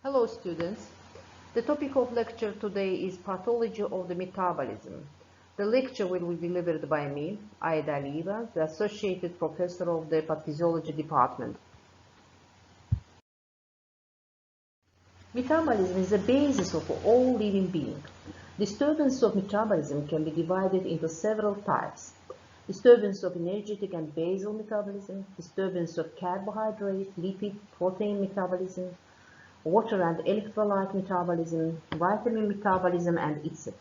Hello students, the topic of lecture today is Pathology of the Metabolism. The lecture will be delivered by me, Aliyeva, the Associated Professor of the Pathophysiology Department. Metabolism is the basis of all living beings. Disturbance of metabolism can be divided into several types. Disturbance of energetic and basal metabolism, disturbance of carbohydrate, lipid, protein metabolism, water and electrolyte metabolism, vitamin metabolism, and etc.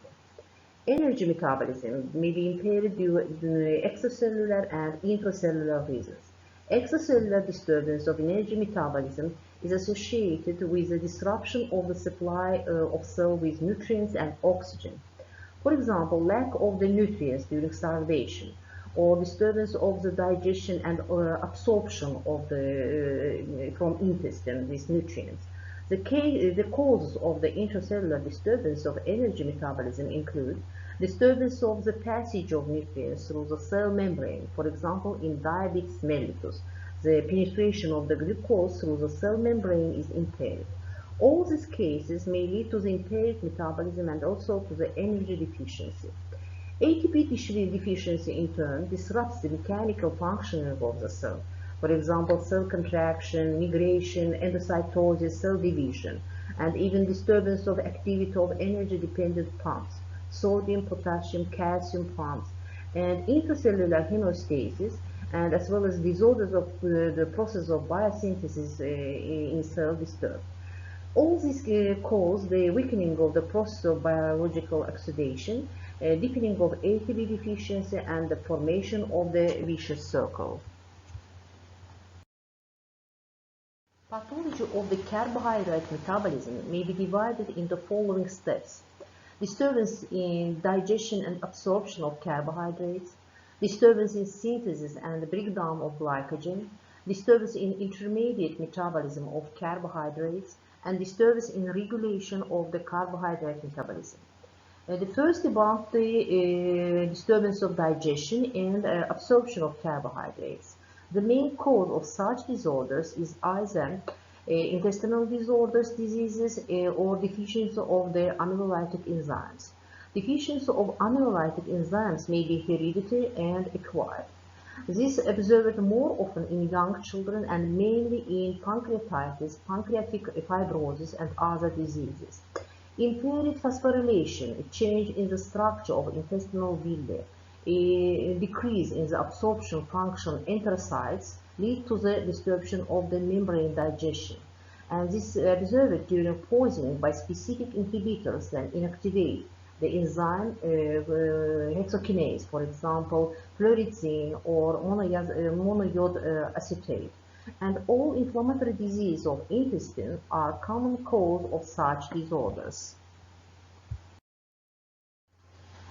Energy metabolism may be impaired due to extracellular and intracellular reasons. Extracellular disturbance of energy metabolism is associated with the disruption of the supply of cell with nutrients and oxygen. For example, lack of the nutrients during starvation, or disturbance of the digestion and absorption of from intestine with nutrients. The causes of the intracellular disturbance of energy metabolism include disturbance of the passage of nutrients through the cell membrane. For example, in diabetes mellitus, the penetration of the glucose through the cell membrane is impaired. All these cases may lead to the impaired metabolism and also to the energy deficiency. ATP deficiency in turn disrupts the mechanical functioning of the cell. For example, cell contraction, migration, endocytosis, cell division, and even disturbance of activity of energy-dependent pumps, sodium, potassium, calcium pumps, and intracellular hemostasis, and as well as disorders of the process of biosynthesis in cell disturbed. All this cause the weakening of the process of biological oxidation, deepening of ATP deficiency, and the formation of the vicious circle. Pathology of the carbohydrate metabolism may be divided into following steps: disturbance in digestion and absorption of carbohydrates, disturbance in synthesis and breakdown of glycogen, disturbance in intermediate metabolism of carbohydrates, and disturbance in regulation of the carbohydrate metabolism. The first about the disturbance of digestion and absorption of carbohydrates. The main cause of such disorders is either intestinal disorders, diseases, or deficiency of the amylolytic enzymes. Deficiency of amylolytic enzymes may be hereditary and acquired. This is observed more often in young children and mainly in pancreatitis, pancreatic fibrosis, and other diseases. Impaired phosphorylation, a change in the structure of intestinal villi, a decrease in the absorption function enterocytes lead to the disruption of the membrane digestion. And this is observed during poisoning by specific inhibitors that inactivate the enzyme hexokinase, for example, fluorizine or monoiode acetate. And all inflammatory diseases of intestine are common cause of such disorders.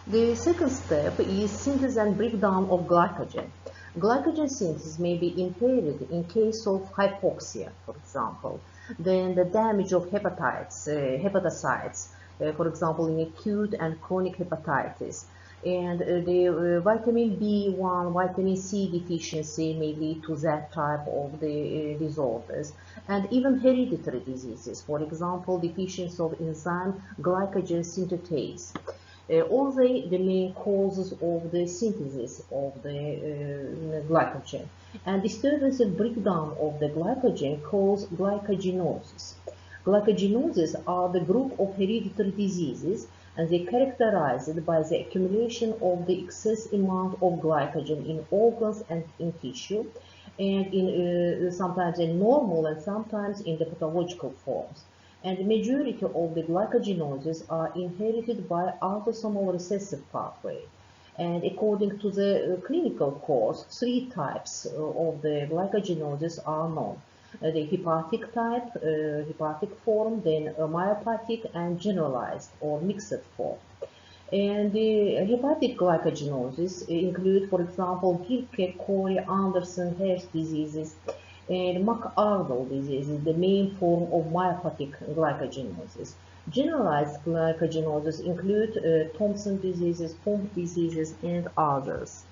The second step is synthesis and breakdown of glycogen. Glycogen synthesis may be impaired in case of hypoxia, for example. Then the damage of hepatocytes, for example, in acute and chronic hepatitis. And the vitamin B1, vitamin C deficiency may lead to that type of the disorders. And even hereditary diseases, for example, deficiency of enzyme glycogen synthetase. All the main causes of the synthesis of the glycogen. And disturbance and breakdown of the glycogen cause glycogenosis. Glycogenosis are the group of hereditary diseases, and they are characterized by the accumulation of the excess amount of glycogen in organs and in tissue, and in sometimes in normal and sometimes in the pathological forms. And the majority of the glycogenoses are inherited by autosomal recessive pathway. And according to the clinical course, 3 types of the glycogenosis are known. The hepatic type, hepatic form, then myopathic and generalized or mixed form. And the hepatic glycogenosis include, for example, Gilke, Corey, Anderson, Hurst diseases, and McArdle disease is the main form of myopathic glycogenosis. Generalized glycogenosis include Thompson diseases, Pompe diseases, and others.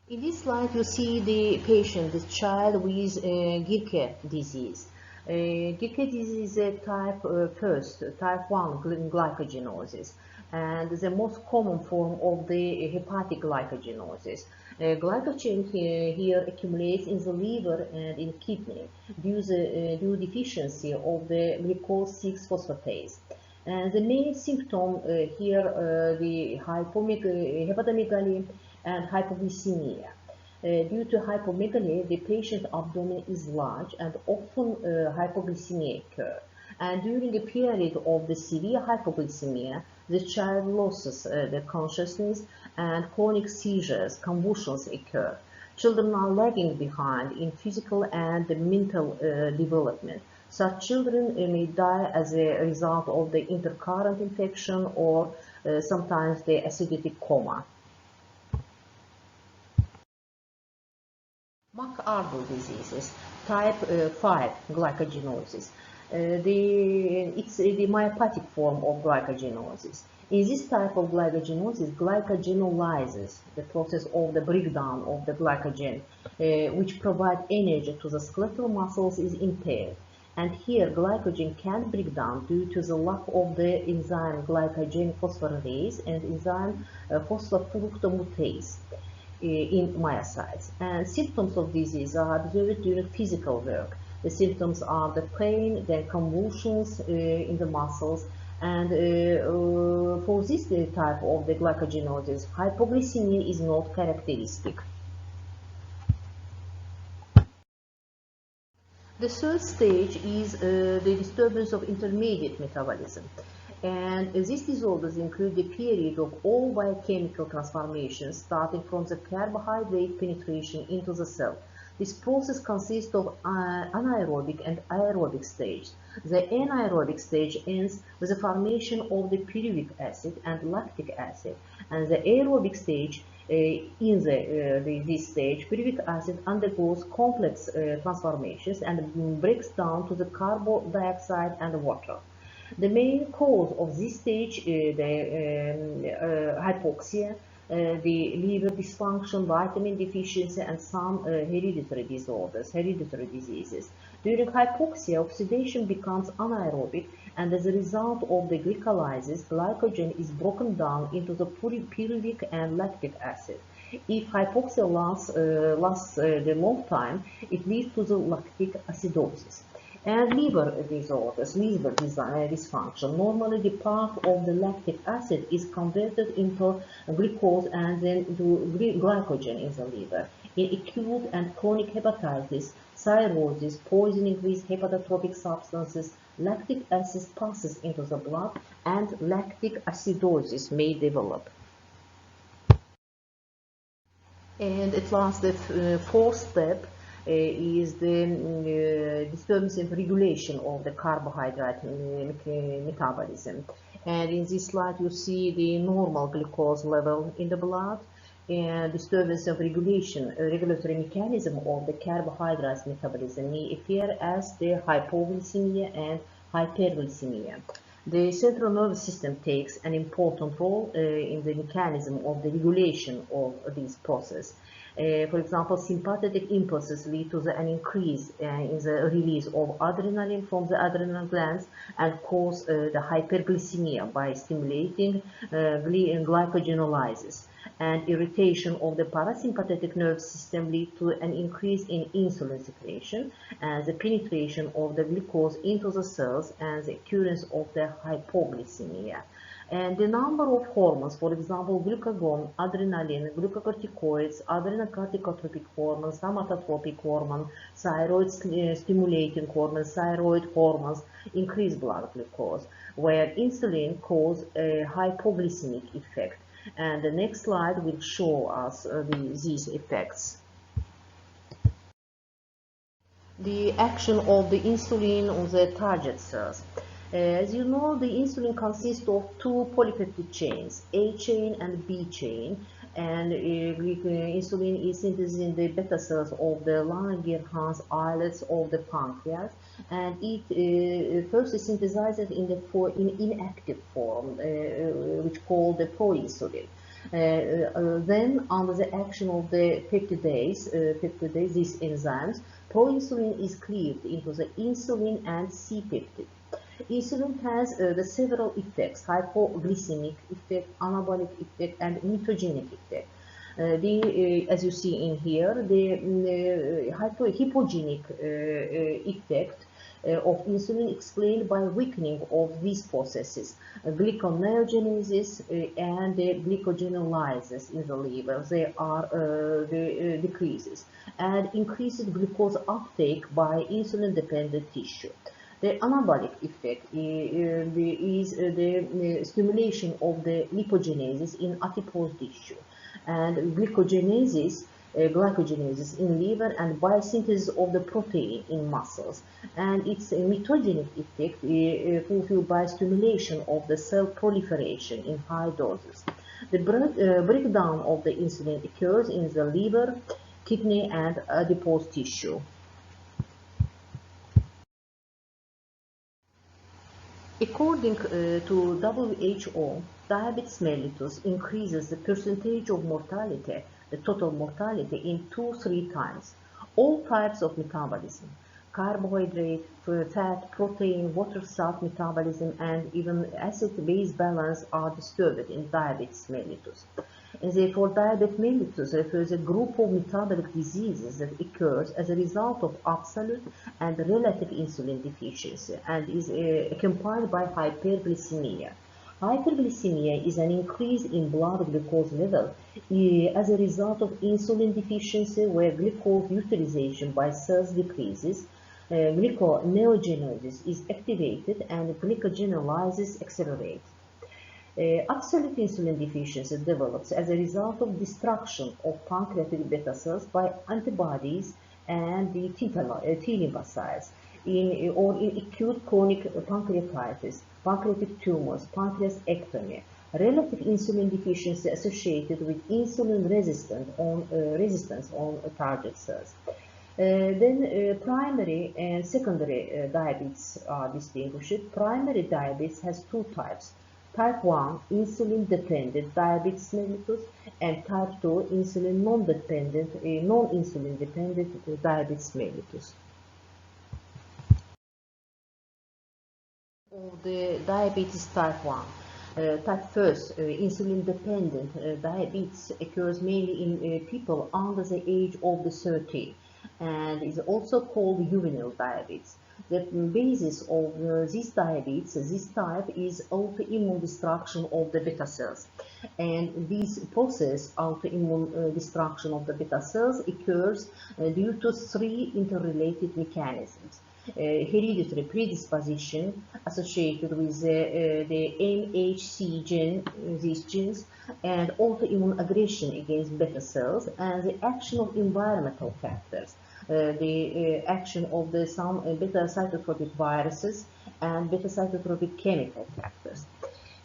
In this slide, you see the patient, the child with Gilke disease. GK disease is type 1 glycogenosis, and the most common form of the hepatic glycogenosis. Glycogen here accumulates in the liver and in kidney due to deficiency of the glucose 6-phosphatase. And the main symptom here the hepatomegaly and hypoglycemia. Due to hypomegaly, the patient's abdomen is large and often hypoglycemia occurs. And during the period of the severe hypoglycemia, the child loses the consciousness and chronic seizures, convulsions occur. Children are lagging behind in physical and mental development. Such children may die as a result of the intercurrent infection or sometimes the acidic coma. McArdle diseases, type 5 glycogenosis. It's the myopathic form of glycogenosis. In this type of glycogenosis, glycogenolysis, the process of the breakdown of the glycogen, which provides energy to the skeletal muscles, is impaired. And here, glycogen can't break down due to the lack of the enzyme glycogen phosphorylase and enzyme phosphofructomutase in myocytes. And symptoms of disease are observed during physical work. The symptoms are the pain, the convulsions in the muscles, and for this type of the glycogenosis, hypoglycemia is not characteristic. The third stage is the disturbance of intermediate metabolism. And these disorders include the period of all biochemical transformations starting from the carbohydrate penetration into the cell. This process consists of anaerobic and aerobic stages. The anaerobic stage ends with the formation of the pyruvic acid and lactic acid, and the aerobic stage in this stage, pyruvic acid undergoes complex transformations and breaks down to the carbon dioxide and water. The main cause of this stage is the hypoxia, the liver dysfunction, vitamin deficiency, and some hereditary disorders, hereditary diseases. During hypoxia, oxidation becomes anaerobic, and as a result of the glycolysis, glycogen is broken down into the pyruvic and lactic acid. If hypoxia lasts a long time, it leads to the lactic acidosis. And liver disorders, liver dysfunction. Normally, the part of the lactic acid is converted into glucose and then to glycogen in the liver. In acute and chronic hepatitis, cirrhosis, poisoning with hepatotropic substances, lactic acid passes into the blood and lactic acidosis may develop. And at last, the fourth step is the disturbance in regulation of the carbohydrate metabolism. And in this slide you see the normal glucose level in the blood, and disturbance of regulatory mechanism of the carbohydrate metabolism may appear as the hypoglycemia and hyperglycemia. The central nervous system takes an important role in the mechanism of the regulation of this process. For example, sympathetic impulses lead to an increase in the release of adrenaline from the adrenal glands and cause the hyperglycemia by stimulating glycogenolysis. And irritation of the parasympathetic nervous system leads to an increase in insulin secretion and the penetration of the glucose into the cells and the occurrence of the hypoglycemia. And the number of hormones, for example, glucagon, adrenaline, glucocorticoids, adrenocorticotropic hormones, somatotropic hormone, thyroid stimulating hormones, thyroid hormones increase blood glucose, where insulin causes a hypoglycemic effect. And the next slide will show us these effects. The action of the insulin on the target cells. As you know, the insulin consists of two polypeptide chains, A chain and B chain, and insulin is synthesized in the beta cells of the Langerhans islets of the pancreas, and it first is synthesized in inactive form, which called the proinsulin. Then, under the action of the peptidase, these enzymes proinsulin is cleaved into the insulin and C-peptide. Insulin has the several effects: hypoglycemic effect, anabolic effect, and mitogenic effect. As you see in here, the hypogenic effect of insulin explained by weakening of these processes, glyconeogenesis and glycogenolysis in the liver. They are the decreases, and increased glucose uptake by insulin-dependent tissue. The anabolic effect is the stimulation of the lipogenesis in adipose tissue, and glycogenesis in liver, and biosynthesis of the protein in muscles, and its mitogenic effect fulfilled by stimulation of the cell proliferation in high doses. The breakdown of the insulin occurs in the liver, kidney, and adipose tissue. According to WHO, diabetes mellitus increases the percentage of mortality, the total mortality, in 2-3 times. All types of metabolism, carbohydrate, fat, protein, water-salt metabolism, and even acid-base balance are disturbed in diabetes mellitus. And therefore, diabetes mellitus refers to a group of metabolic diseases that occurs as a result of absolute and relative insulin deficiency and is accompanied by hyperglycemia. Hyperglycemia is an increase in blood glucose level as a result of insulin deficiency, where glucose utilization by cells decreases, glyconeogenesis is activated, and glycogenolysis accelerates. Absolute insulin deficiency develops as a result of destruction of pancreatic beta cells by antibodies and the T lymphocytes, or in acute chronic pancreatitis, pancreatic tumors, pancreasectomy. Relative insulin deficiency associated with insulin resistance on target cells. Then primary and secondary diabetes are distinguished. Primary diabetes has two types: type 1, insulin-dependent diabetes mellitus, and type 2, non-insulin dependent diabetes mellitus. The diabetes type 1. Type 1, insulin-dependent diabetes occurs mainly in people under the age of 30 and is also called juvenile diabetes. The basis of this diabetes, this type, is autoimmune destruction of the beta cells. And this process, autoimmune destruction of the beta cells, occurs due to 3 interrelated mechanisms. Hereditary predisposition associated with the MHC gene, these genes, and autoimmune aggression against beta cells, and the action of environmental factors, the action of some beta cytotropic viruses and beta cytotropic chemical factors.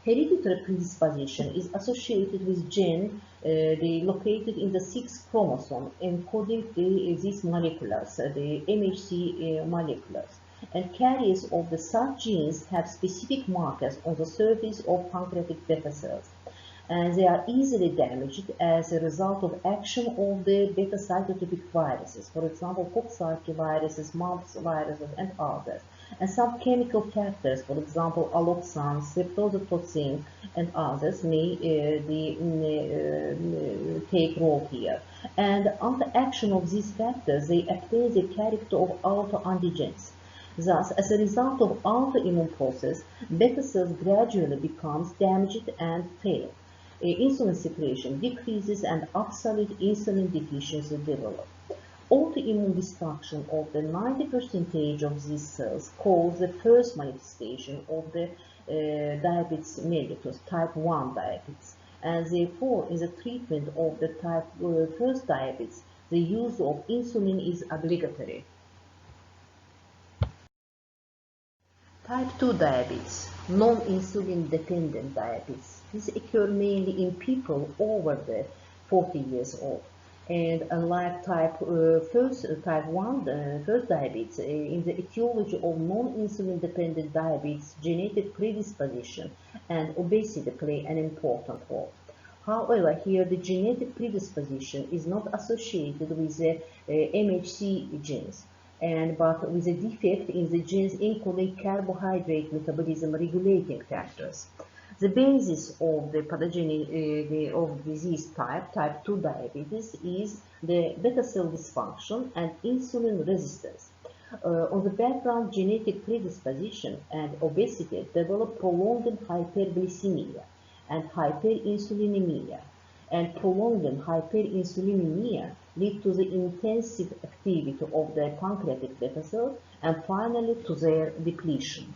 Hereditary predisposition is associated with gene located in the 6th chromosome encoding these molecules, the MHC molecules, and carriers of the such genes have specific markers on the surface of pancreatic beta cells, and they are easily damaged as a result of action of the beta cytotropic viruses, for example, Coxsackie viruses, mumps viruses, and others. And some chemical factors, for example, alloxan, streptozotocin, and others may take role here. And under action of these factors, they obtain the character of autoantigens. Thus, as a result of autoimmune process, beta cells gradually becomes damaged and fail. Insulin secretion decreases and absolute insulin deficiency develops. Autoimmune destruction of the 90% of these cells causes the first manifestation of the diabetes mellitus, type 1 diabetes. And therefore, in the treatment of the type 1 diabetes, the use of insulin is obligatory. Type 2 diabetes, non-insulin dependent diabetes. This occurs mainly in people over 40 years old. And unlike type 1 diabetes, in the etiology of non-insulin dependent diabetes, genetic predisposition and obesity play an important role. However, here the genetic predisposition is not associated with the MHC genes. but with a defect in the genes encoding carbohydrate metabolism regulating factors. The basis of the pathogeny of disease type 2 diabetes, is the beta cell dysfunction and insulin resistance. On the background, genetic predisposition and obesity develop prolonged hyperglycemia and hyperinsulinemia, and prolonged hyperinsulinemia lead to the intensive activity of the pancreatic beta cells and finally to their depletion.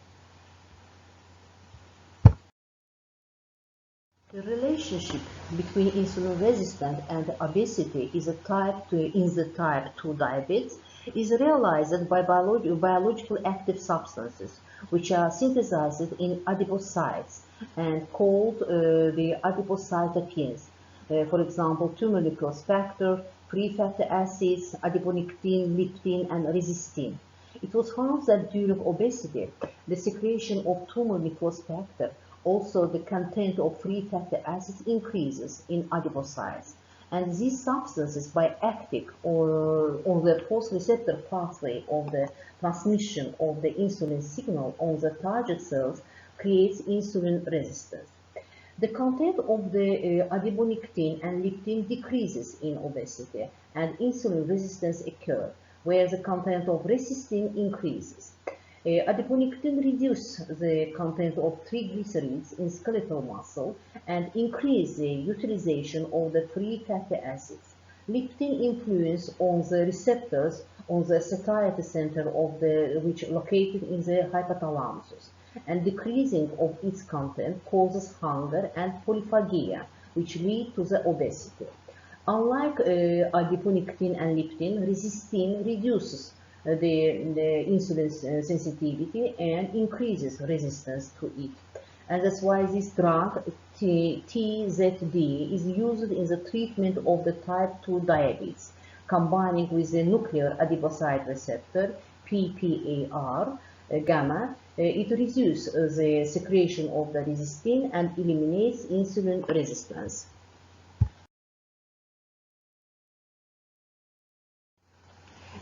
The relationship between insulin resistance and obesity in the type 2 diabetes is realized by biological active substances which are synthesized in adipocytes and called the adipocytokines. For example, 2 molecules factor, free fatty acids, adiponectin, leptin, and resistin. It was found that during obesity, the secretion of 2 molecules factor, also the content of free fatty acids, increases in adipocytes. And these substances, by acting on the post-receptor pathway of the transmission of the insulin signal on the target cells, creates insulin resistance. The content of the adiponectin and leptin decreases in obesity, and insulin resistance occurs, where the content of resistin increases. Adiponectin reduces the content of triglycerides in skeletal muscle and increases the utilization of the free fatty acids. Leptin influence on the receptors on the satiety center of which located in the hypothalamus, and decreasing of its content causes hunger and polyphagia, which lead to the obesity. Unlike adiponectin and leptin, resistin reduces the insulin sensitivity and increases resistance to it. And that's why this drug, TZD, is used in the treatment of the type 2 diabetes, combining with the nuclear adipocyte receptor, PPAR, gamma. It reduces the secretion of the resistin and eliminates insulin resistance.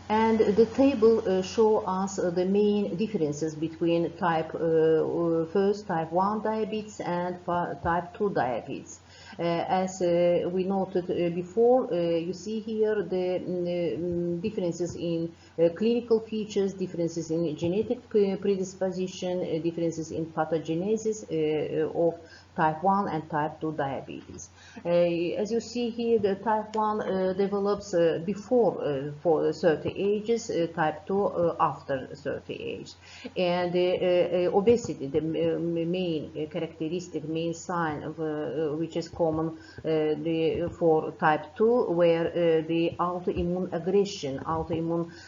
And the table shows us the main differences between type 1 diabetes and type 2 diabetes. As we noted before, you see here the differences in clinical features, differences in genetic predisposition, differences in pathogenesis of type 1 and type 2 diabetes. As you see here, the type 1 develops before for 30 ages, type 2 after 30 age. And obesity, the main characteristic, main sign of, which is common for type 2, where the autoimmune aggression,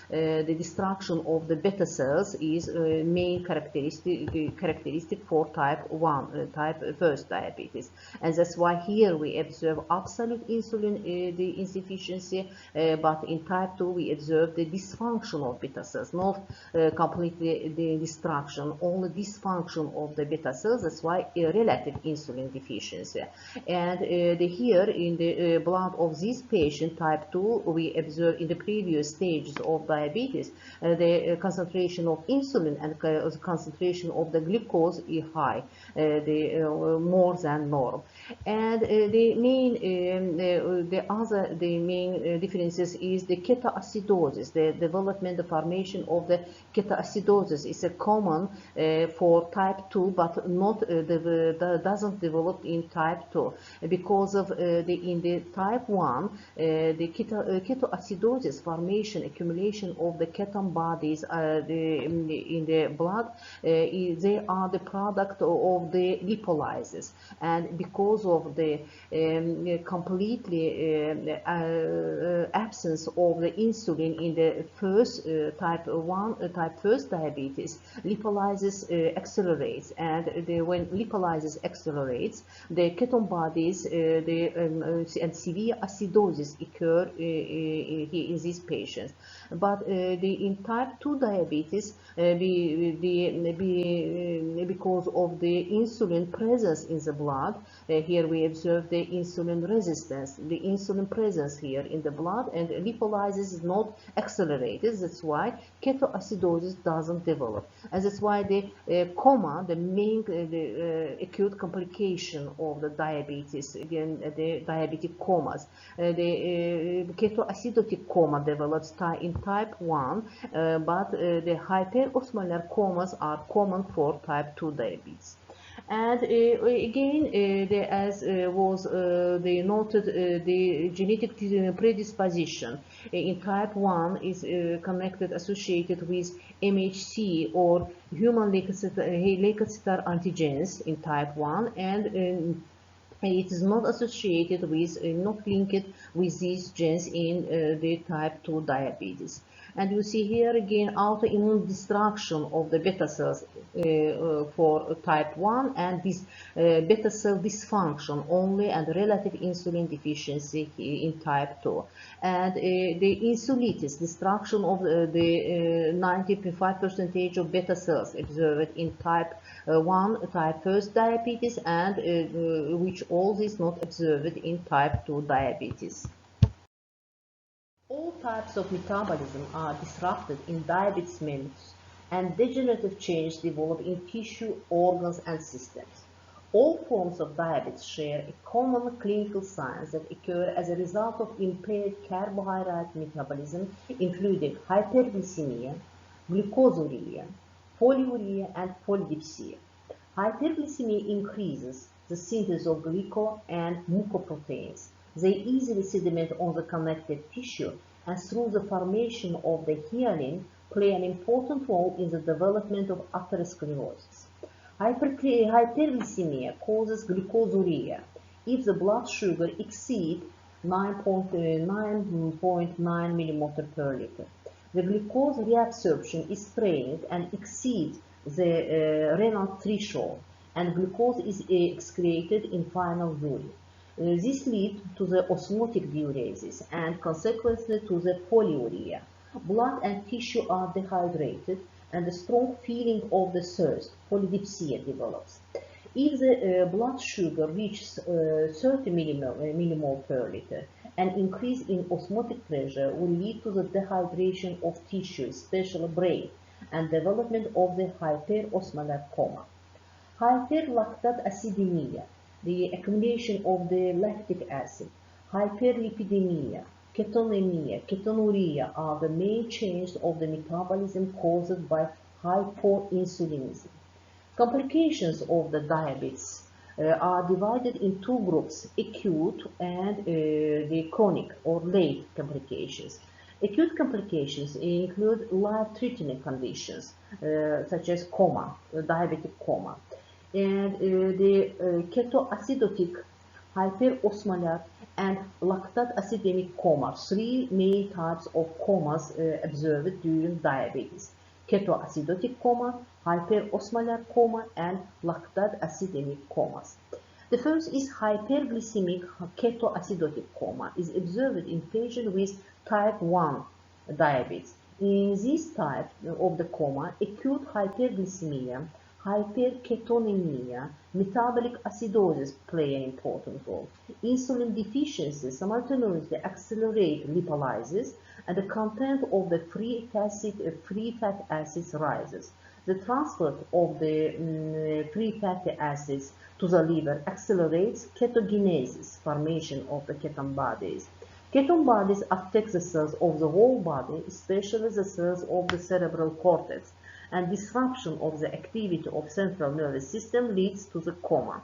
the destruction of the beta cells is main characteristic for type 1, type 1 diabetes. And that's why here we observe absolute insulin the insufficiency, but in type 2 we observe the dysfunction of beta cells, not completely the destruction, only dysfunction of the beta cells. That's why relative insulin deficiency. And here in the blood of this patient, type 2, we observe in the previous stages of diabetes the concentration of insulin and the concentration of the glucose is high, more than norm. And the main differences is the ketoacidosis. The development, the formation of the ketoacidosis is a common for type 2, but not doesn't develop in type 2 because of in the type 1 the ketoacidosis formation, accumulation of the ketone bodies in the blood, they are the product of the lipolysis, and because of the completely absence of the insulin in the first type 1 diabetes, lipolysis accelerates, and when lipolysis accelerates, the ketone bodies and severe acidosis occur in these patients. But in type 2 diabetes, because of the insulin presence in the blood. Here we observe the insulin resistance, the insulin presence here in the blood, and lipolysis is not accelerated. That's why ketoacidosis doesn't develop. And that's why the coma, the main acute complication of the diabetes, again, the diabetic comas, the ketoacidotic coma develops in type 1, but the hyperosmolar comas are common for type 2 diabetes. And again, as was noted, the genetic predisposition in type 1 is connected, associated with MHC or human leukocyte antigens in type 1, and it is not associated with, not linked with these genes in the type 2 diabetes. And you see here again autoimmune destruction of the beta cells for type 1, and this beta cell dysfunction only, and relative insulin deficiency in type 2. And the insulitis, destruction of the 95% of beta cells observed in type 1, type 1 diabetes, and which all is not observed in type 2 diabetes. All types of metabolism are disrupted in diabetes mellitus, and degenerative change develop in tissue, organs, and systems. All forms of diabetes share a common clinical signs that occur as a result of impaired carbohydrate metabolism, including hyperglycemia, glucosuria, polyuria, and polydipsia. Hyperglycemia increases the synthesis of glyco and mucoproteins. They easily sediment on the connective tissue, and through the formation of the hyaline, play an important role in the development of atherosclerosis. Hyperglycemia causes glucosuria if the blood sugar exceeds 9.9 millimolar per liter. The glucose reabsorption is strained and exceeds the renal threshold, and glucose is excreted in final urine. This leads to the osmotic diuresis and consequently to the polyuria. Blood and tissue are dehydrated, and a strong feeling of the thirst, polydipsia, develops. If the blood sugar reaches 30 millimole per liter, an increase in osmotic pressure will lead to the dehydration of tissue, especially brain, and development of the hyperosmolar coma. Hyperlactate acidemia, the accumulation of the lactic acid, hyperlipidemia, ketonemia, ketonuria are the main changes of the metabolism caused by hypoinsulinism. Complications of the diabetes are divided in two groups, acute and the chronic or late complications. Acute complications include life-threatening conditions such as coma, diabetic coma, and the ketoacidotic, hyperosmolar, and lactate acidemic coma, three main types of comas observed during diabetes: ketoacidotic coma, hyperosmolar coma, and lactate acidemic comas. The first is hyperglycemic ketoacidotic coma, is observed in patients with type 1 diabetes. In this type of the coma, acute hyperglycemia, hyperketonemia, metabolic acidosis play an important role. Insulin deficiency simultaneously accelerates lipolysis, and the content of the free fat acids rises. The transport of the free fatty acids to the liver accelerates ketogenesis, formation of the ketone bodies. Ketone bodies affect the cells of the whole body, especially the cells of the cerebral cortex, and disruption of the activity of central nervous system leads to the coma.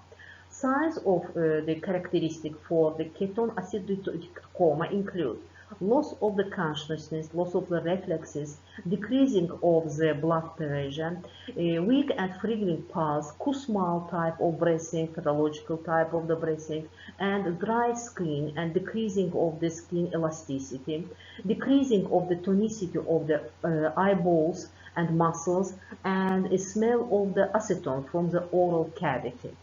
Signs of the characteristic for the ketone acidotic coma include loss of the consciousness, loss of the reflexes, decreasing of the blood pressure, weak and frequent pulse, Kussmaul type of breathing, pathological type of the breathing, and dry skin and decreasing of the skin elasticity, decreasing of the tonicity of the eyeballs and muscles, and a smell of the acetone from the oral cavity.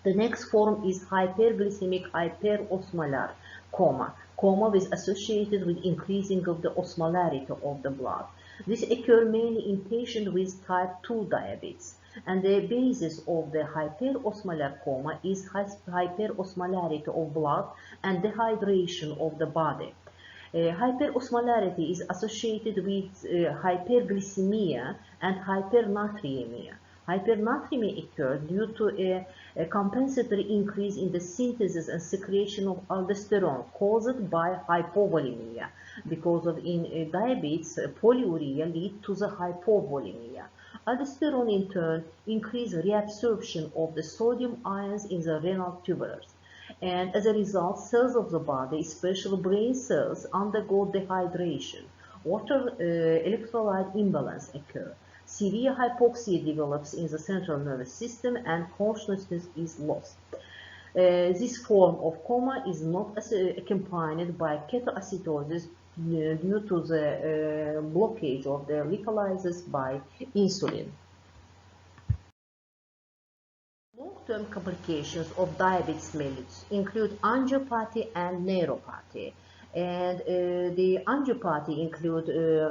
The next form is hyperglycemic hyperosmolar coma. Coma is associated with increasing of the osmolarity of the blood. This occurs mainly in patients with type 2 diabetes. And the basis of the hyperosmolar coma is hyperosmolarity of blood and dehydration of the body. Hyperosmolarity is associated with hyperglycemia and hypernatremia. Hypernatremia occurs due to a compensatory increase in the synthesis and secretion of aldosterone caused by hypovolemia. Because of in diabetes, polyuria leads to the hypovolemia. Aldosterone in turn increases reabsorption of the sodium ions in the renal tubules. And as a result, cells of the body, especially brain cells, undergo dehydration. Water electrolyte imbalance occurs. Severe hypoxia develops in the central nervous system and consciousness is lost. This form of coma is not accompanied by ketoacidosis due to the blockage of the lipolysis by insulin. Long-term complications of diabetes mellitus include angiopathy and neuropathy. And the angiopathy include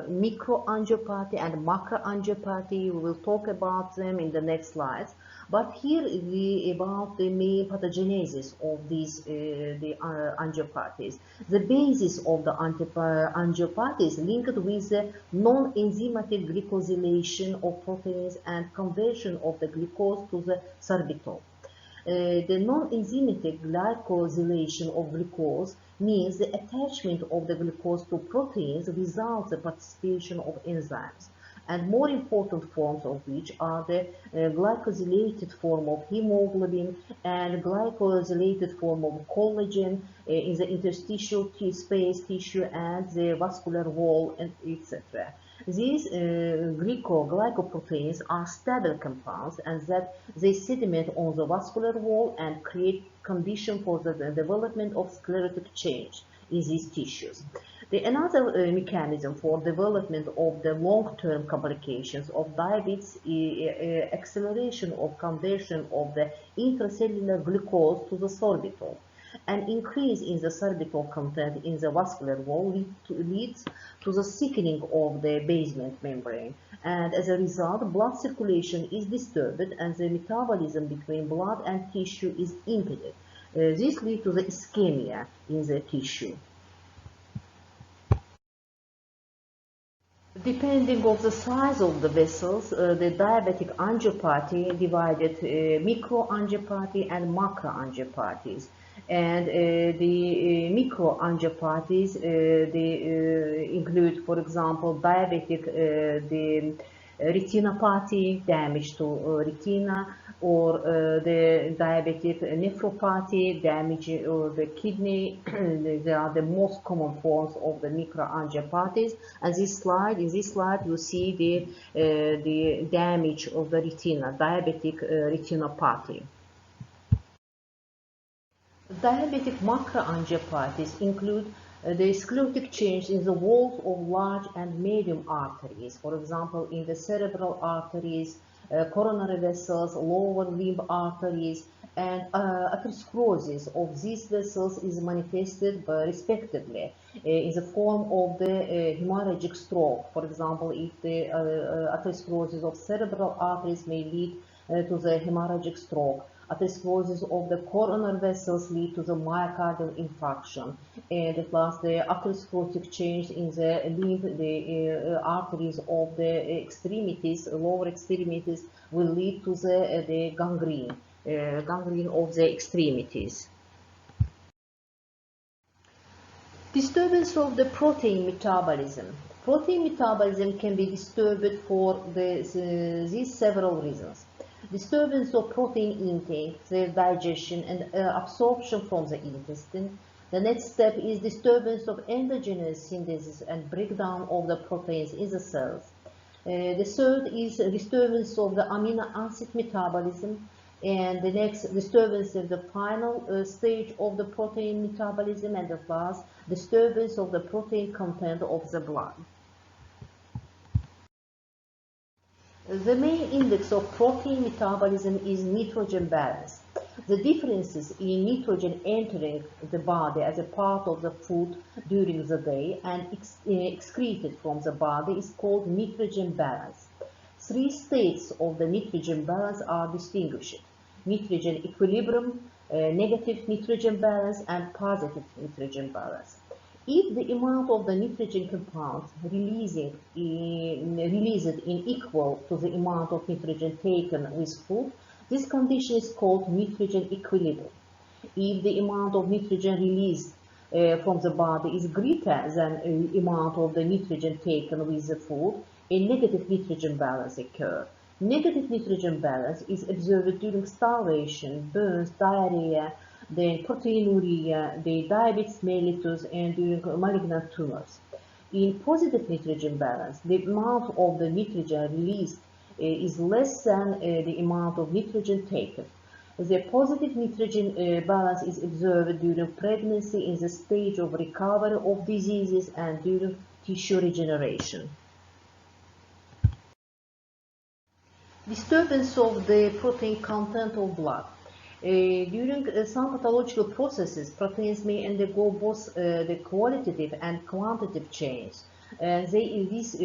microangiopathy and macroangiopathy. We will talk about them in the next slides. But here about the main pathogenesis of these the angiopathies. The basis of the angiopathy is linked with the non-enzymatic glycosylation of proteins and conversion of the glucose to the sorbitol. The non-enzymatic glycosylation of glucose means the attachment of the glucose to proteins without the participation of enzymes. And more important forms of which are the glycosylated form of hemoglobin and glycosylated form of collagen in the interstitial space tissue and the vascular wall, and etc. These glycoproteins are stable compounds and that they sediment on the vascular wall and create condition for the development of sclerotic change in these tissues. Another mechanism for development of the long-term complications of diabetes is acceleration of conversion of the intracellular glucose to the sorbitol. An increase in the sorbitol content in the vascular wall leads to the thickening of the basement membrane, and as a result, blood circulation is disturbed and the metabolism between blood and tissue is impeded. This leads to the ischemia in the tissue. Depending on the size of the vessels, the diabetic angiopathy divided microangiopathy and macroangiopathies. And the microangiopathies they include, for example, diabetic the retinopathy, damage to retina, or the diabetic nephropathy, damage of the kidney. They are the most common forms of the microangiopathies. And in this slide, you see the damage of the retina, diabetic retinopathy. Diabetic macroangiopathies include the sclerotic change in the walls of large and medium arteries, for example, in the cerebral arteries, coronary vessels, lower limb arteries, and atherosclerosis of these vessels is manifested respectively in the form of the hemorrhagic stroke. For example, if the atherosclerosis of cerebral arteries may lead to the hemorrhagic stroke. Atherosclerosis of the coronary vessels lead to the myocardial infarction, and at last the atherosclerotic change in the limb, the arteries of the extremities, lower extremities, will lead to the gangrene of the extremities. Disturbance of the protein metabolism. Protein metabolism can be disturbed for these several reasons. Disturbance of protein intake, their digestion and absorption from the intestine. The next step is disturbance of endogenous synthesis and breakdown of the proteins in the cells. The third is disturbance of the amino acid metabolism, and the next disturbance of the final stage of the protein metabolism, and the last disturbance of the protein content of the blood. The main index of protein metabolism is nitrogen balance. The differences in nitrogen entering the body as a part of the food during the day and excreted from the body is called nitrogen balance. three states of the nitrogen balance are distinguished: nitrogen equilibrium, negative nitrogen balance, and positive nitrogen balance. If the amount of the nitrogen compounds released in equal to the amount of nitrogen taken with food, this condition is called nitrogen equilibrium. If the amount of nitrogen released from the body is greater than the amount of the nitrogen taken with the food, a negative nitrogen balance occurs. Negative nitrogen balance is observed during starvation, burns, diarrhea, then proteinuria, the diabetes mellitus, and during malignant tumors. In positive nitrogen balance, the amount of the nitrogen released is less than the amount of nitrogen taken. The positive nitrogen balance is observed during pregnancy, in the stage of recovery of diseases, and during tissue regeneration. Disturbance of the protein content of blood. During some pathological processes, proteins may undergo both the qualitative and quantitative change. These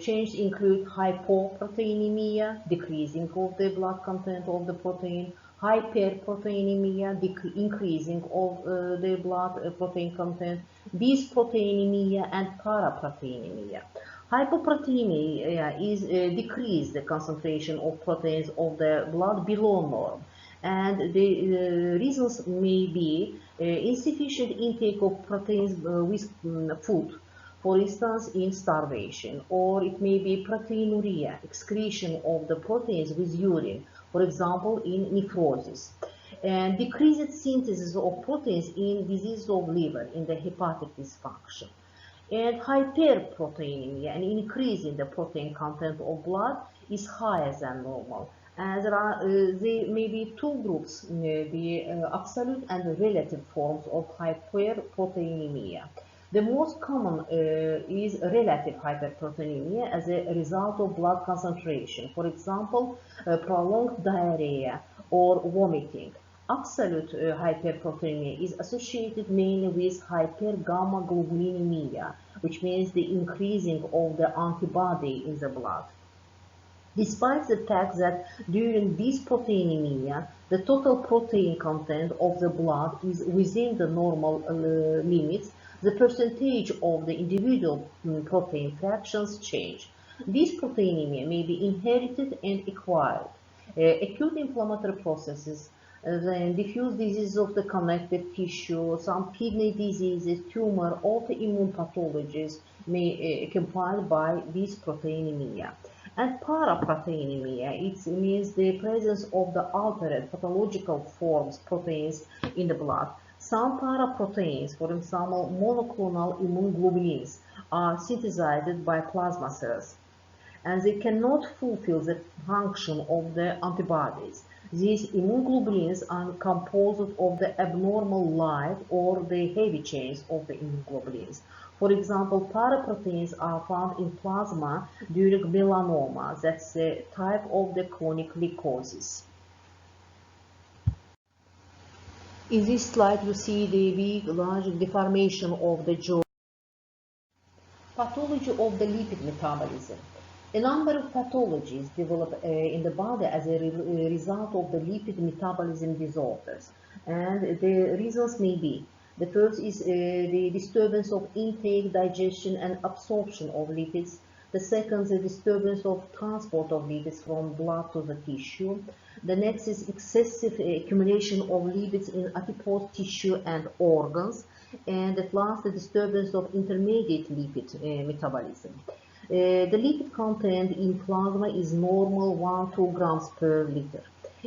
changes include hypoproteinemia, decreasing of the blood content of the protein, hyperproteinemia, increasing of the blood protein content, dysproteinemia, and paraproteinemia. Hypoproteinemia is decreased the concentration of proteins of the blood below norm, and the reasons may be insufficient intake of proteins with food, for instance in starvation, or it may be proteinuria, excretion of the proteins with urine, for example in nephrosis, and decreased synthesis of proteins in disease of liver, in the hepatic dysfunction. And hyperproteinemia, an increase in the protein content of blood, is higher than normal. And there may be two groups, the absolute and relative forms of hyperproteinemia. The most common is relative hyperproteinemia as a result of blood concentration, for example, prolonged diarrhea or vomiting. Absolute hyperproteinemia is associated mainly with hypergammaglobulinemia, which means the increasing of the antibody in the blood. Despite the fact that during dysproteinemia, the total protein content of the blood is within the normal limits, the percentage of the individual protein fractions change. Dysproteinemia may be inherited and acquired. Acute inflammatory processes, then diffuse diseases of the connective tissue, some kidney diseases, tumor, autoimmune pathologies may accompanied by dysproteinemia. And paraproteinemia, it means the presence of the altered pathological forms proteins in the blood. Some paraproteins, for example monoclonal immunoglobulins, are synthesized by plasma cells, and they cannot fulfill the function of the antibodies. These immunoglobulins are composed of the abnormal light or the heavy chains of the immunoglobulins. For example, paraproteins are found in plasma during melanoma, that's a type of the chronic leukosis. In this slide, you see the big, large deformation of the jaw. Pathology of the lipid metabolism. A number of pathologies develop in the body as a result of the lipid metabolism disorders, and the reasons may be: the first is the disturbance of intake, digestion, and absorption of lipids. The second, the disturbance of transport of lipids from blood to the tissue. The next is excessive accumulation of lipids in adipose tissue and organs. And at last, the disturbance of intermediate lipid metabolism. The lipid content in plasma is normal 1-2 grams per liter.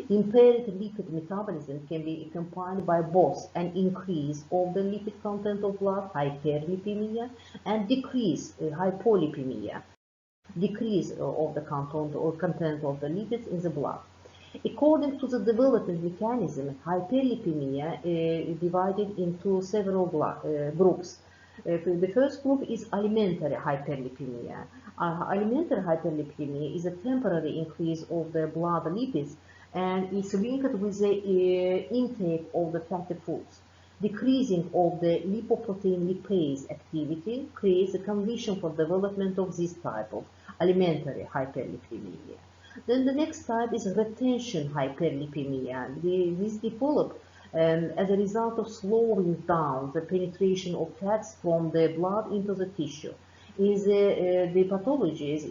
Impaired lipid metabolism can be accompanied by both an increase of the lipid content of blood, hyperlipemia, and decrease hypolipemia, decrease of the content of the lipids in the blood. According to the development mechanism, hyperlipemia is divided into several groups. The first group is alimentary hyperlipemia. Alimentary hyperlipemia is a temporary increase of the blood lipids and is linked with the intake of the fatty foods. Decreasing of the lipoprotein lipase activity creates a condition for development of this type of alimentary hyperlipidemia. Then the next type is retention hyperlipidemia. This develops as a result of slowing down the penetration of fats from the blood into the tissue. In the pathologies,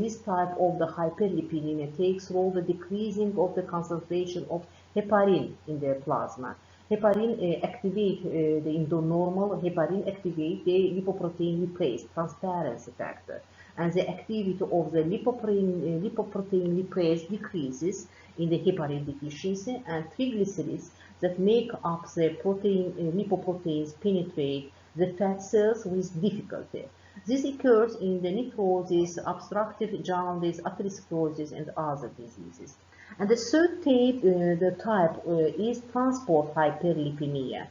this type of the hyperlipidemia takes role the decreasing of the concentration of heparin in the plasma. Heparin activate the endonormal heparin activate the lipoprotein lipase transparency factor, and the activity of the lipoprotein lipase decreases in the heparin deficiency, and triglycerides that make up the lipoproteins penetrate the fat cells with difficulty. This occurs in the necrosis, obstructive jaundice, atherosclerosis, and other diseases. And the third type is transport hyperlipemia.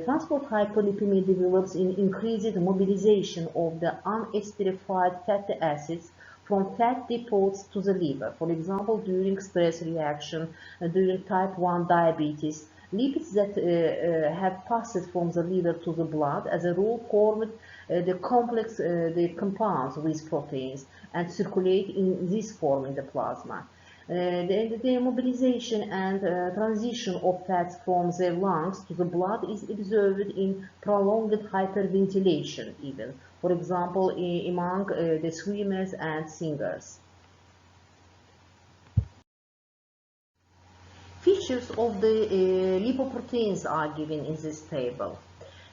Transport hyperlipemia develops in increased mobilization of the unesterified fatty acids from fat depots to the liver. For example, during stress reaction, during type 1 diabetes, lipids that have passed from the liver to the blood, as a rule, form the complex the compounds with proteins and circulate in this form in the plasma. The mobilization and transition of fats from the lungs to the blood is observed in prolonged hyperventilation even, for example, among the swimmers and singers. Features of the lipoproteins are given in this table.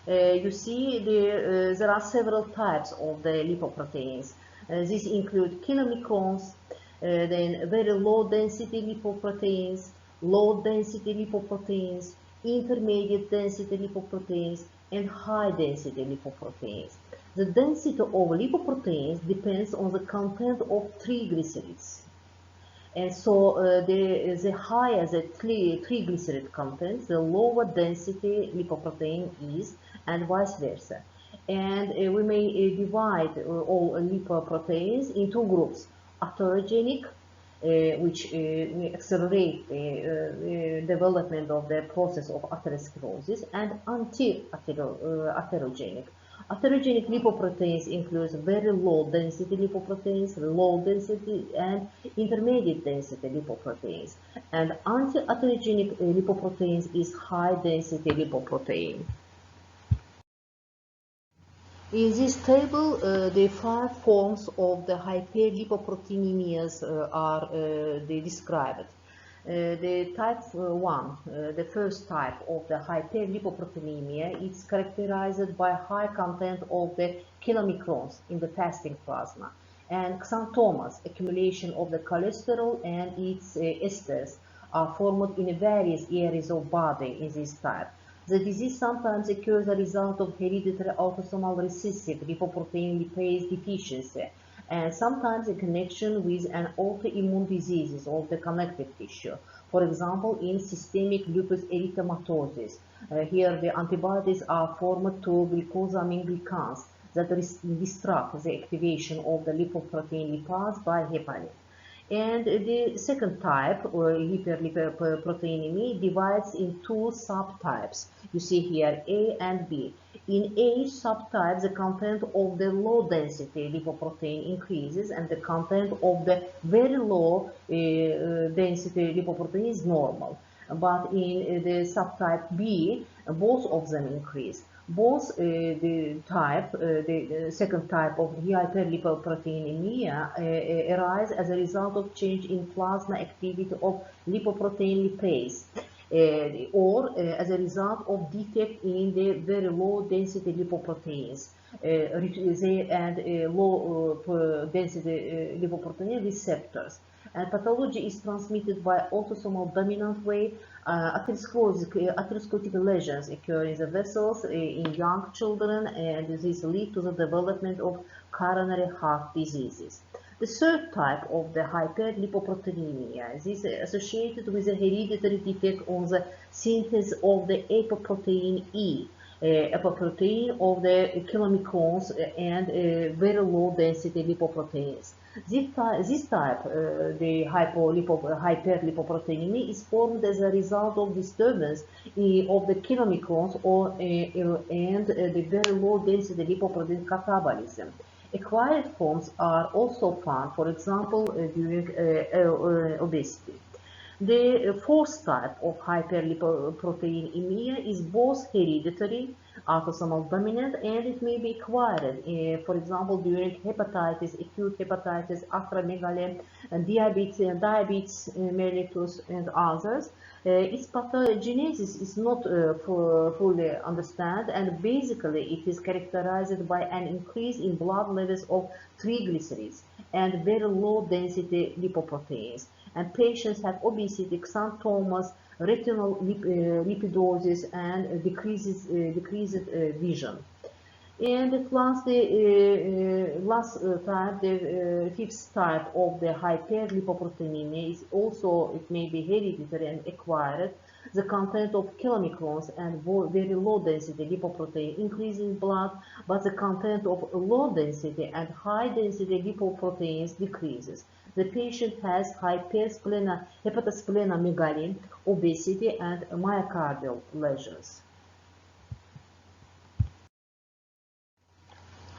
You see there are several types of the lipoproteins. These include kilomicrons, then very low density lipoproteins, low density lipoproteins, intermediate density lipoproteins, and high density lipoproteins. The density of lipoproteins depends on the content of triglycerides. And so the higher the triglyceride content, the lower density lipoprotein is, and vice versa. And we may divide all lipoproteins into groups: atherogenic, which accelerate the development of the process of atherosclerosis, and anti-atherogenic. Atherogenic lipoproteins include very low density lipoproteins, low density and intermediate density lipoproteins. And anti-atherogenic lipoproteins is high density lipoprotein. In this table, the 5 forms of the hyperlipoproteinemias are described. The type 1, the first type of the hyperlipoproteinemia, is characterized by high content of the kilomicrons in the fasting plasma, and xanthomas, accumulation of the cholesterol and its esters, are formed in various areas of body in this type. The disease sometimes occurs as a result of hereditary autosomal recessive lipoprotein lipase deficiency, and sometimes in connection with an autoimmune diseases of the connective tissue. For example, in systemic lupus erythematosus, here the antibodies are formed to glucosamine glycans that disrupt the activation of the lipoprotein lipase by heparin. And the second type, or hyperlipoproteinemia, divides in 2 subtypes. You see here A and B. In A subtype, the content of the low density lipoprotein increases, and the content of the very low density lipoprotein is normal. But in the subtype B, both of them increase. Both the second type of hyperlipoproteinemia arise as a result of change in plasma activity of lipoprotein lipase, or as a result of defect in the very low density lipoproteins and low density lipoprotein receptors. And pathology is transmitted by autosomal dominant way. Atherosclerotic lesions occur in the vessels in young children, and this leads to the development of coronary heart diseases. The third type of the hyperlipoproteinemia is associated with a hereditary defect on the synthesis of the apoprotein E, apoprotein of the kilomicrons and very low density lipoproteins. This type, the hyperlipoproteinemia, is formed as a result of disturbance of the kilomicrons and the very low density lipoprotein catabolism. Acquired forms are also found, for example, during obesity. The fourth type of hyperlipoproteinemia is both hereditary, autosomal dominant, and it may be acquired, for example, during hepatitis, acute hepatitis, acromegaly, and diabetes mellitus, and others. Its pathogenesis is not fully understood, and basically it is characterized by an increase in blood levels of triglycerides and very low density lipoproteins. And patients have obesity, xanthomas, retinal lipidosis, and decreased vision. And at last, type, the fifth type of the hyperlipoproteinemia is also, it may be hereditary and acquired. The content of chylomicrons and very low density lipoprotein increases in blood, but the content of low density and high density lipoproteins decreases. The patient has hepatosplenomegaly, obesity, and myocardial lesions.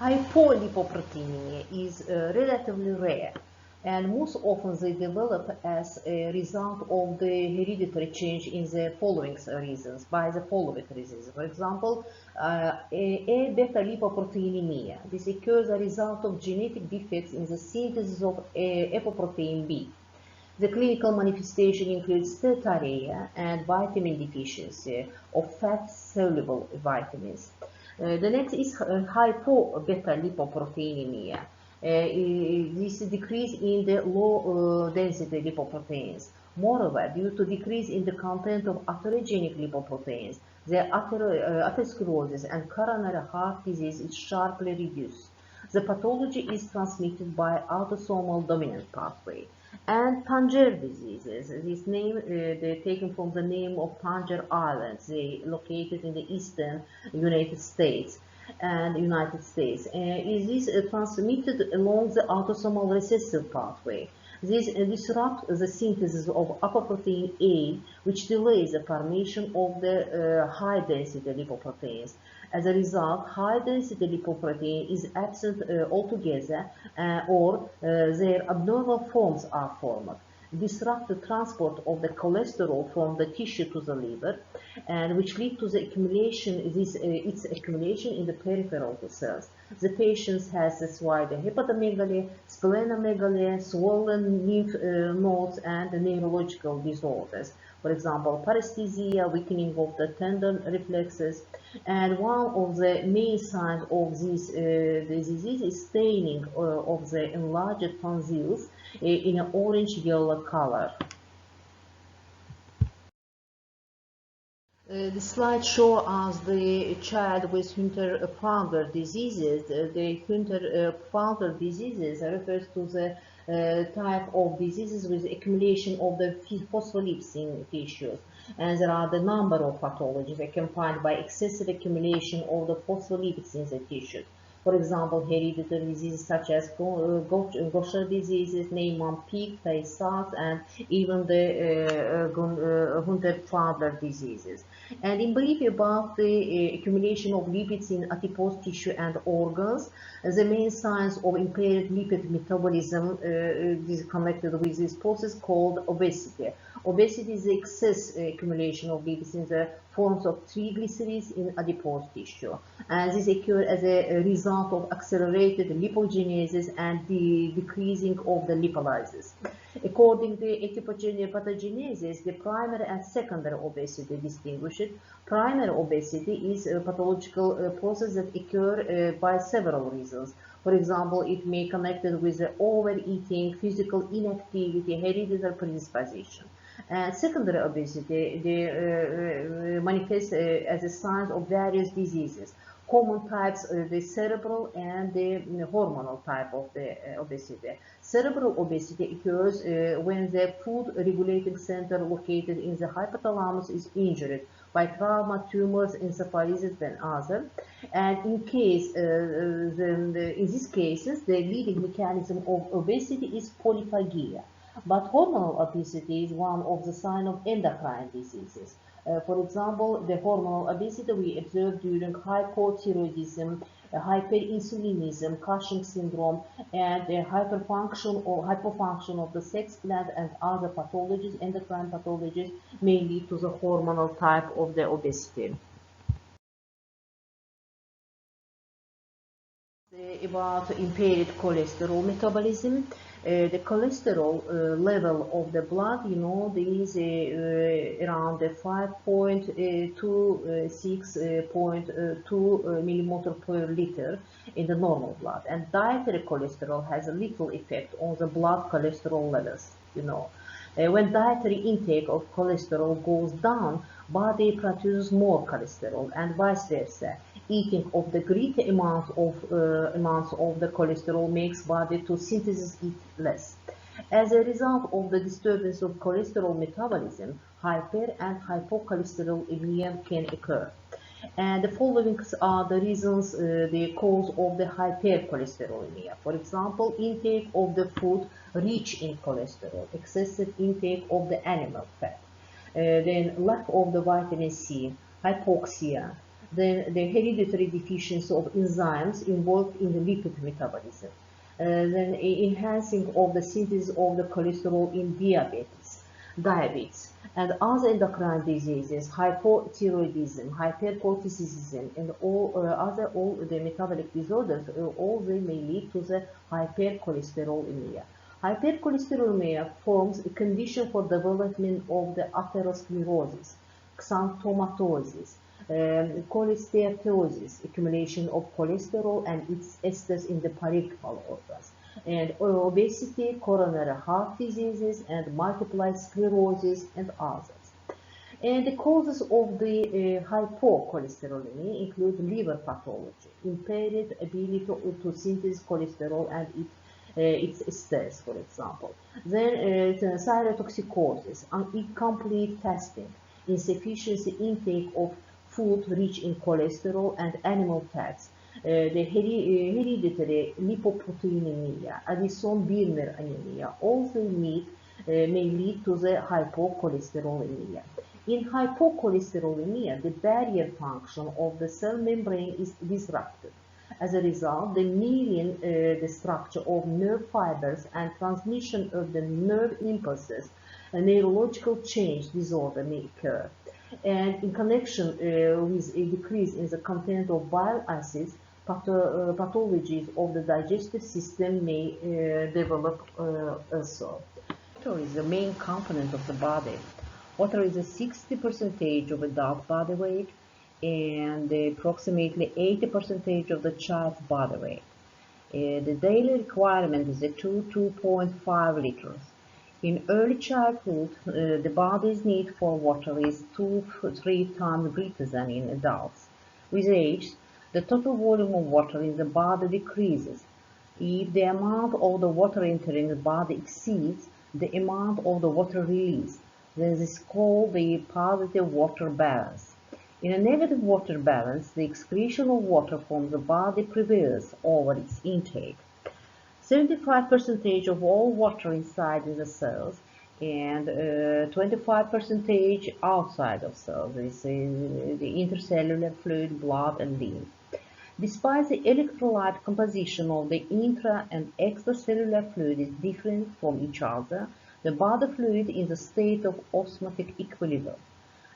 Hypolipoproteinemia is relatively rare, and most often they develop as a result of the hereditary change in the following reasons, by the following reasons. For example, A-beta lipoproteinemia. This occurs as a result of genetic defects in the synthesis of apoprotein B. The clinical manifestation includes steatorrhea and vitamin deficiency of fat-soluble vitamins. The next is hypo-beta lipoproteinemia. This decrease in the low density lipoproteins. Moreover, due to decrease in the content of atherogenic lipoproteins, the atherosclerosis and coronary heart disease is sharply reduced. The pathology is transmitted by autosomal dominant pathway. And Tangier diseases, this name they're taken from the name of Tangier Islands, they located in the eastern United States. Is this transmitted along the autosomal recessive pathway? This disrupts the synthesis of apoprotein A, which delays the formation of the high-density lipoproteins. As a result, high-density lipoprotein is absent altogether, or their abnormal forms are formed. Disrupt the transport of the cholesterol from the tissue to the liver, and which lead to the accumulation, its accumulation in the peripheral cells. The patient has this why the hepatomegaly, splenomegaly, swollen lymph nodes, and the neurological disorders. For example, paresthesia, weakening of the tendon reflexes, and one of the main signs of this disease is staining of the enlarged tonsils in an orange-yellow color. The slide shows us the child with Hunter-Fowler diseases. The Hunter-Fowler diseases refers to the type of diseases with accumulation of the phospholipids in tissues. And there are the number of pathologies that can find by excessive accumulation of the phospholipids in the tissues. For example, hereditary diseases such as Gaucher diseases, Niemann-Pick, Tay-Sachs, and even the Hunter-Fowler diseases. And in brief about the accumulation of lipids in adipose tissue and organs, the main signs of impaired lipid metabolism is connected with this process called obesity. Obesity is the excess accumulation of lipids in the forms of triglycerides in adipose tissue. And this occurs as a result of accelerated lipogenesis and the decreasing of the lipolysis. According to pathogenesis, the primary and secondary obesity distinguished. Primary obesity is a pathological process that occurs by several reasons. For example, it may be connected with the overeating, physical inactivity, hereditary predisposition. And secondary obesity manifests as a sign of various diseases. Common types, the cerebral and the hormonal type of the obesity. Cerebral obesity occurs when the food regulating center located in the hypothalamus is injured by trauma, tumors, encephalitis, and others. And in these cases, the leading mechanism of obesity is polyphagia. But hormonal obesity is one of the signs of endocrine diseases. For example, the hormonal obesity we observe during hypothyroidism hyperinsulinism, Cushing syndrome, and hyperfunction or hypofunction of the sex gland and other pathologies, endocrine pathologies, may lead to the hormonal type of the obesity. About impaired cholesterol metabolism. The cholesterol level of the blood, is around 5.26.2 millimolar per liter in the normal blood, and dietary cholesterol has a little effect on the blood cholesterol levels. When dietary intake of cholesterol goes down, body produces more cholesterol, and vice versa. Eating of the greater amounts of the cholesterol makes body to synthesize it less. As a result of the disturbance of cholesterol metabolism, hyper and hypocholesterolemia can occur. And the following are the reasons, the cause of the hypercholesterolemia. For example, intake of the food rich in cholesterol, excessive intake of the animal fat, then lack of the vitamin C, hypoxia, then the hereditary deficiency of enzymes involved in the lipid metabolism, then enhancing of the synthesis of the cholesterol in diabetes, and other endocrine diseases, hypothyroidism, hypercortisolism, and all the metabolic disorders, all they may lead to the hypercholesterolemia. Hypercholesterolemia forms a condition for development of the atherosclerosis, xanthomatosis, cholesteatosis, accumulation of cholesterol and its esters in the parenchymal organs, and obesity, coronary heart diseases, and multiple sclerosis, and others. And the causes of the hypocholesterolemia include liver pathology, impaired ability to synthesize cholesterol and its esters, for example. Then thyrotoxicosis, incomplete fasting, insufficiency intake of food rich in cholesterol and animal fats, the hereditary lipoproteinemia, Addison-Birner anemia, also may lead to the hypocholesterolemia. In hypocholesterolemia, the barrier function of the cell membrane is disrupted. As a result, the mirroring the structure of nerve fibers and transmission of the nerve impulses, a neurological change disorder may occur. And in connection with a decrease in the content of bile acids, pathologies of the digestive system may develop also. Water is the main component of the body. Water is 60% of adult body weight and approximately 80% of the child's body weight. The daily requirement is 2.5 liters. In early childhood, the body's need for water is 2 to 3 times greater than in adults. With age, the total volume of water in the body decreases. If the amount of the water entering the body exceeds the amount of the water released, then this is called the positive water balance. In a negative water balance, the excretion of water from the body prevails over its intake. 75% of all water inside the cells and 25% outside of cells. This is the intercellular fluid, blood, and lymph. Despite the electrolyte composition of the intra and extracellular fluid is different from each other, the body fluid is in the state of osmotic equilibrium.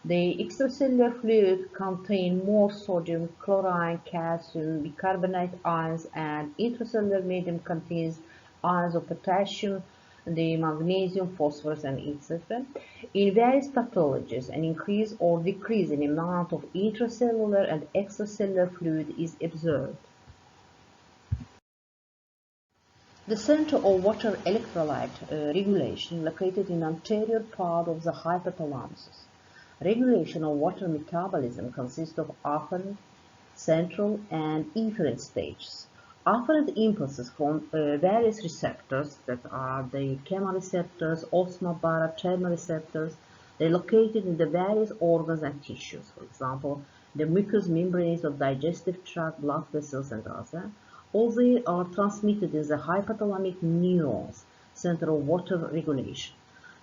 The extracellular fluid contains more sodium, chlorine, calcium, bicarbonate ions, and intracellular medium contains ions of potassium, the magnesium, phosphorus, and etc. In various pathologies, an increase or decrease in amount of intracellular and extracellular fluid is observed. The center of water electrolyte regulation located in anterior part of the hypothalamus. Regulation of water metabolism consists of afferent, central, and efferent stages. Afferent impulses from various receptors that are the chemoreceptors, osmobar, chemoreceptors. They're located in the various organs and tissues. For example, the mucous membranes of digestive tract, blood vessels, and others. All they are transmitted in the hypothalamic neurons, center of water regulation.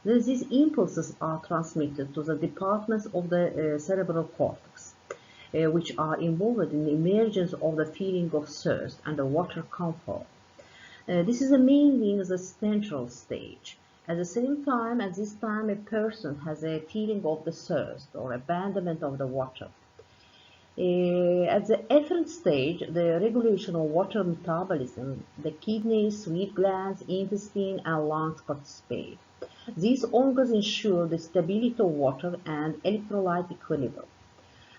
Then these impulses are transmitted to the departments of the cerebral cortex. which are involved in the emergence of the feeling of thirst and the water comfort. This is mainly in the central stage. At the same time, at this time, a person has a feeling of the thirst or abandonment of the water. At the efferent stage, the regulation of water metabolism, the kidneys, sweat glands, intestine, and lungs participate. These organs ensure the stability of water and electrolyte equilibrium.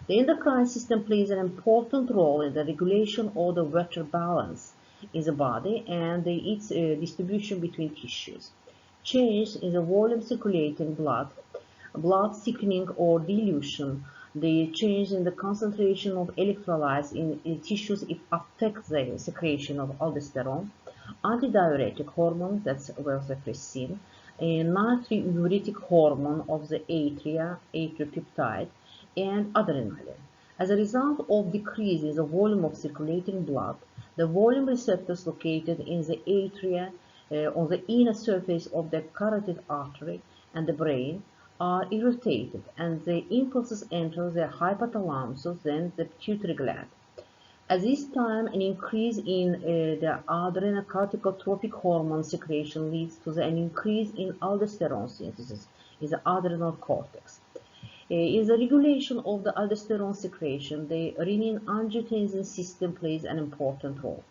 The endocrine system plays an important role in the regulation of the water balance in the body and its distribution between tissues. Change in the volume circulating blood thickening or dilution, the change in the concentration of electrolytes in tissues, it affects the secretion of aldosterone, antidiuretic hormone, that's vasopressin, a natriuretic hormone of the atria, atriopeptide, and adrenaline. As a result of decrease in the volume of circulating blood, the volume receptors located in the atria on the inner surface of the carotid artery and the brain are irritated, and the impulses enter the hypothalamus, then the pituitary gland. At this time, an increase in the adrenocorticotropic hormone secretion leads to an increase in aldosterone synthesis in the adrenal cortex. In the regulation of the aldosterone secretion, the renin-angiotensin system plays an important role.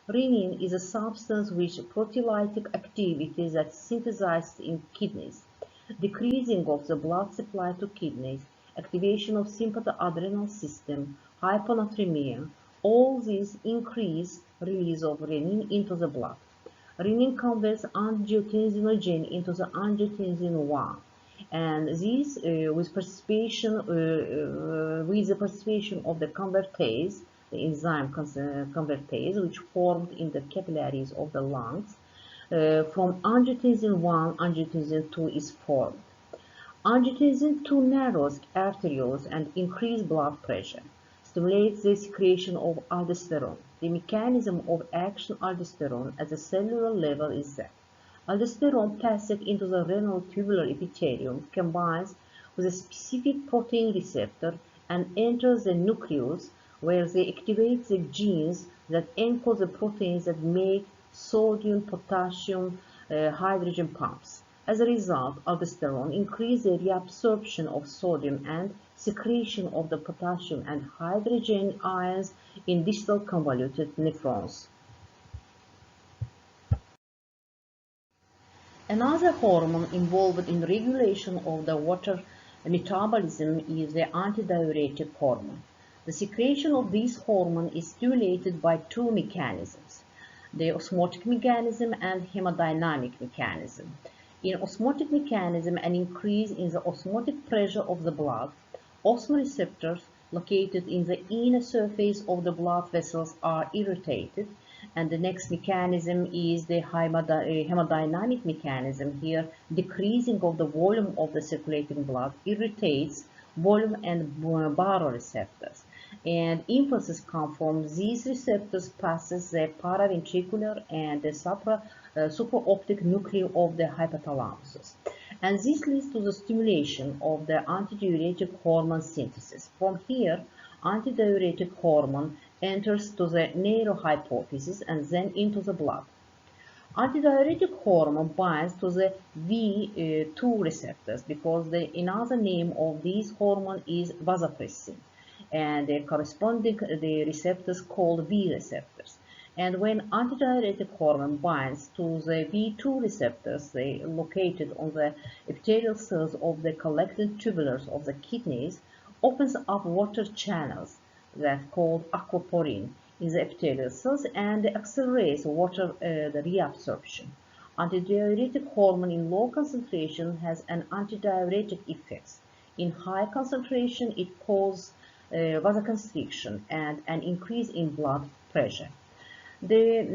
Renin is a substance which proteolytic activity that synthesized in kidneys. Decreasing of the blood supply to kidneys, activation of sympathoadrenal system, hyponatremia, all these increase release of renin into the blood. Renin converts angiotensinogen into the angiotensin 1, and this with the participation of the convertase, the enzyme convertase, which formed in the capillaries of the lungs. From angiotensin 1, angiotensin 2 is formed. Angiotensin 2 narrows arterioles and increases blood pressure, stimulates the secretion of aldosterone. The mechanism of action aldosterone at the cellular level is that aldosterone passes into the renal tubular epithelium, combines with a specific protein receptor, and enters the nucleus, where they activate the genes that encode the proteins that make sodium, potassium, hydrogen pumps. As a result, aldosterone increases the reabsorption of sodium and secretion of the potassium and hydrogen ions in distal convoluted nephrons. Another hormone involved in regulation of the water metabolism is the antidiuretic hormone. The secretion of this hormone is stimulated by two mechanisms: the osmotic mechanism and hemodynamic mechanism. In osmotic mechanism, an increase in the osmotic pressure of the blood, osmoreceptors located in the inner surface of the blood vessels are irritated, and the next mechanism is the hemodynamic mechanism. Here, decreasing of the volume of the circulating blood irritates volume and baroreceptors, and impulses come from these receptors passes the paraventricular and the supraoptic nuclei of the hypothalamus, and this leads to the stimulation of the antidiuretic hormone synthesis. From here, antidiuretic hormone enters to the neurohypophysis and then into the blood. Antidiuretic hormone binds to the V2 receptors because another name of this hormone is vasopressin, and the corresponding receptors called V receptors. And when antidiuretic hormone binds to the V2 receptors, they located on the epithelial cells of the collecting tubulars of the kidneys, opens up water channels that called aquaporine in the epithelial cells and accelerates water the reabsorption. Antidiuretic hormone in low concentration has an antidiuretic effect. In high concentration, it causes vasoconstriction and an increase in blood pressure. The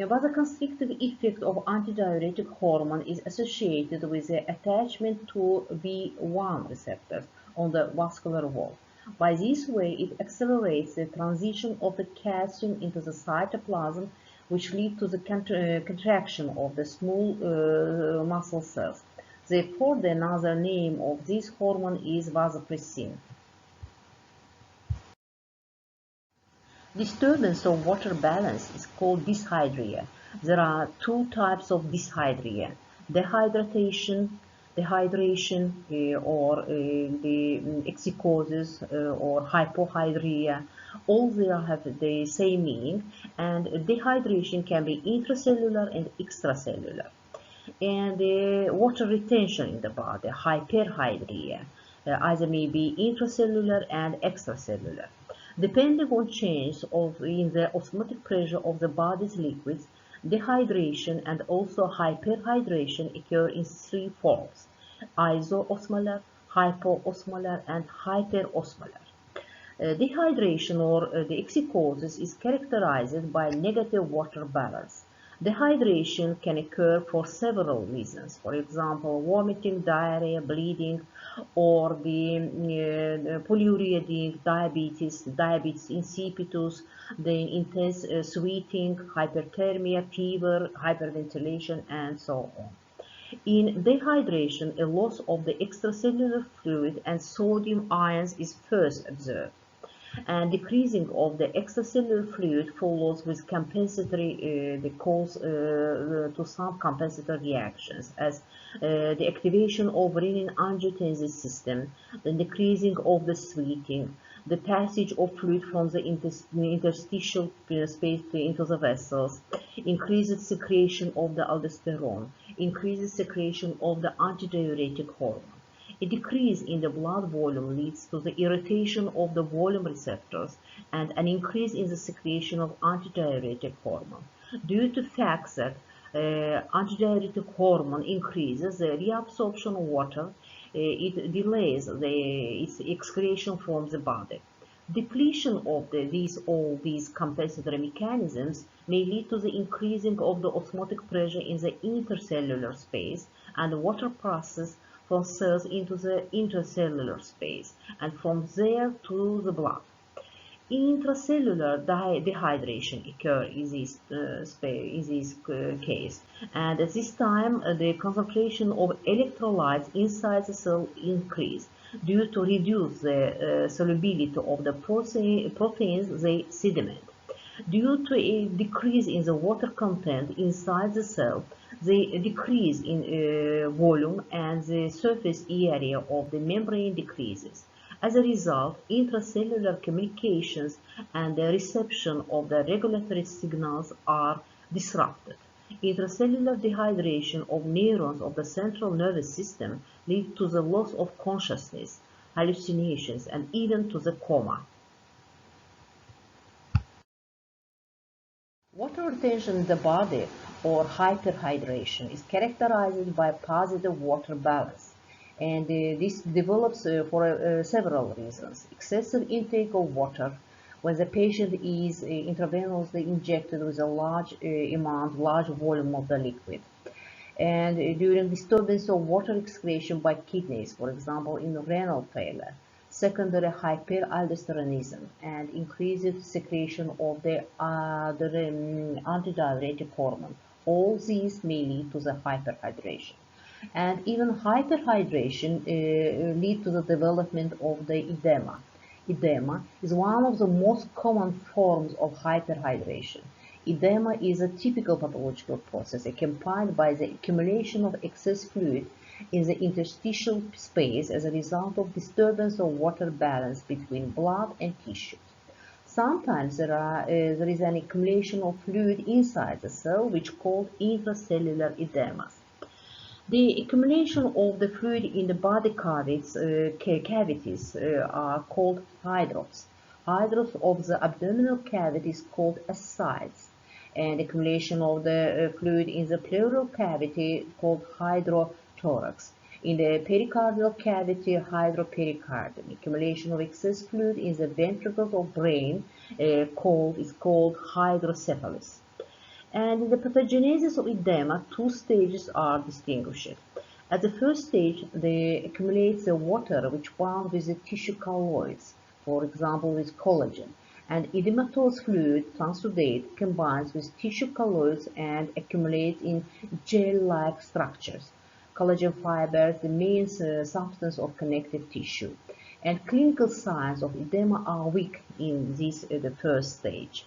vasoconstrictive effect of antidiuretic hormone is associated with the attachment to V1 receptors on the vascular wall. By this way, it accelerates the transition of the calcium into the cytoplasm, which leads to the contraction of the small muscle cells. Therefore, the another name of this hormone is vasopressin. Disturbance of water balance is called dyshydria. There are two types of dyshydria: dehydration or the exicosis or hypohydria. All they have the same meaning, and dehydration can be intracellular and extracellular. And water retention in the body, hyperhydria, either may be intracellular and extracellular. Depending on change in the osmotic pressure of the body's liquids, dehydration and also hyperhydration occur in three forms: isoosmolar, hypoosmolar, and hyperosmolar. Dehydration or the exicosis is characterized by negative water balance. Dehydration can occur for several reasons, for example, vomiting, diarrhea, bleeding, or the polyuria, diabetes insipidus, the intense sweating, hyperthermia, fever, hyperventilation, and so on. In dehydration, a loss of the extracellular fluid and sodium ions is first observed, and decreasing of the extracellular fluid follows with compensatory to some compensatory reactions, as the activation of renin-angiotensin system, the decreasing of the sweating, the passage of fluid from the interstitial space into the vessels, increased secretion of the aldosterone, increased secretion of the antidiuretic hormone. A decrease in the blood volume leads to the irritation of the volume receptors and an increase in the secretion of antidiuretic hormone. Due to facts that antidiuretic hormone increases the reabsorption of water, it delays its excretion from the body. Depletion of all these compensatory mechanisms may lead to the increasing of the osmotic pressure in the intercellular space, and the water passes from cells into the intracellular space, and from there to the blood. Intracellular dehydration occurs in this case, and at this time the concentration of electrolytes inside the cell increase due to reduce the solubility of the proteins they sediment. Due to a decrease in the water content inside the cell, they decrease in volume and the surface area of the membrane decreases. As a result, intracellular communications and the reception of the regulatory signals are disrupted. Intracellular dehydration of neurons of the central nervous system leads to the loss of consciousness, hallucinations, and even to the coma. Water retention in the body, or hyperhydration, is characterized by positive water balance, and this develops for several reasons. Excessive intake of water, when the patient is intravenously injected with a large volume of the liquid, and during disturbance of water excretion by kidneys, for example in renal failure, secondary hyperaldosteronism, and increased secretion of the antidiuretic hormone. All these may lead to the hyperhydration. And even hyperhydration leads to the development of the edema. Edema is one of the most common forms of hyperhydration. Edema is a typical pathological process accompanied by the accumulation of excess fluid in the interstitial space as a result of disturbance of water balance between blood and tissues. Sometimes there is an accumulation of fluid inside the cell, which is called intracellular edema. The accumulation of the fluid in the body cavities are called hydrops. Hydrops of the abdominal cavity is called ascites, and accumulation of the fluid in the pleural cavity is called hydrothorax. In the pericardial cavity, hydropericardium. Accumulation of excess fluid in the ventricles of brain is called hydrocephalus. And in the pathogenesis of edema, two stages are distinguished. At the first stage, they accumulate the water which bound with the tissue colloids, for example with collagen, and edematous fluid transudate combines with tissue colloids and accumulates in gel-like structures. Collagen fibers, the main substance of connective tissue. And clinical signs of edema are weak in this the first stage.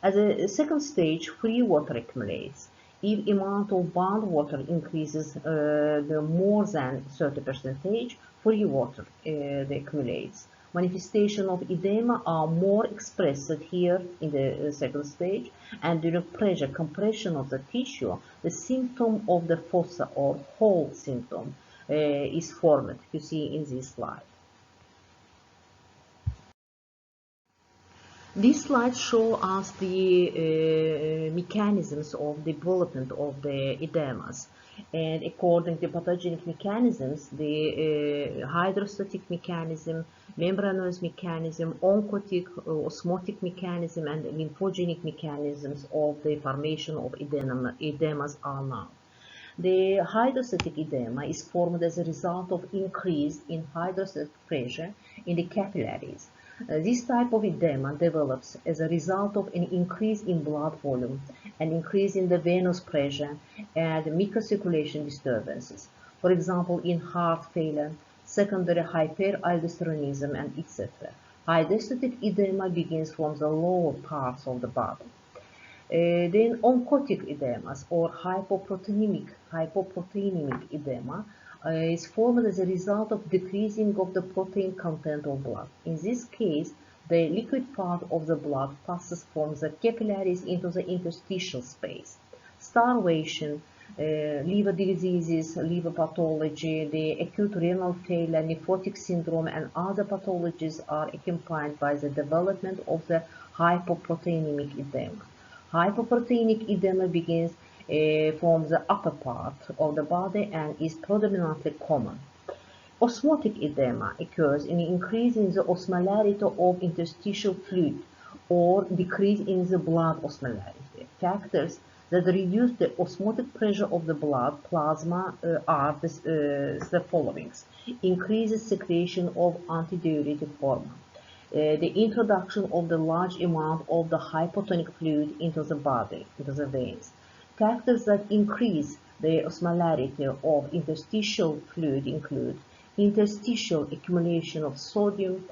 As a second stage, free water accumulates. If amount of bound water increases the more than 30%, free water accumulates. Manifestation of edema are more expressed here in the second stage, and during pressure compression of the tissue, the symptom of the fossa or hole symptom is formed, you see in this slide. These slides show us the mechanisms of development of the edemas. And according to pathogenic mechanisms, the hydrostatic mechanism, membranous mechanism, oncotic, osmotic mechanism, and lymphogenic mechanisms of the formation of edemas are known. The hydrostatic edema is formed as a result of increase in hydrostatic pressure in the capillaries. This type of edema develops as a result of an increase in blood volume, an increase in the venous pressure, and microcirculation disturbances. For example, in heart failure, secondary hyperaldosteronism, and etc. Hydrostatic edema begins from the lower parts of the body. Then oncotic edemas or hypoproteinemic edema is formed as a result of decreasing of the protein content of blood. In this case, the liquid part of the blood passes from the capillaries into the interstitial space. Starvation, liver diseases, liver pathology, the acute renal failure, nephrotic syndrome, and other pathologies are accompanied by the development of the hypoproteinemic edema. Hypoproteinic edema begins from the upper part of the body and is predominantly common. Osmotic edema occurs in an increase in the osmolarity of interstitial fluid or decrease in the blood osmolarity. Factors that reduce the osmotic pressure of the blood plasma are the following: increases secretion of antidiuretic hormone, the introduction of the large amount of the hypotonic fluid into the body, into the veins. Factors that increase the osmolarity of interstitial fluid include interstitial accumulation of sodium,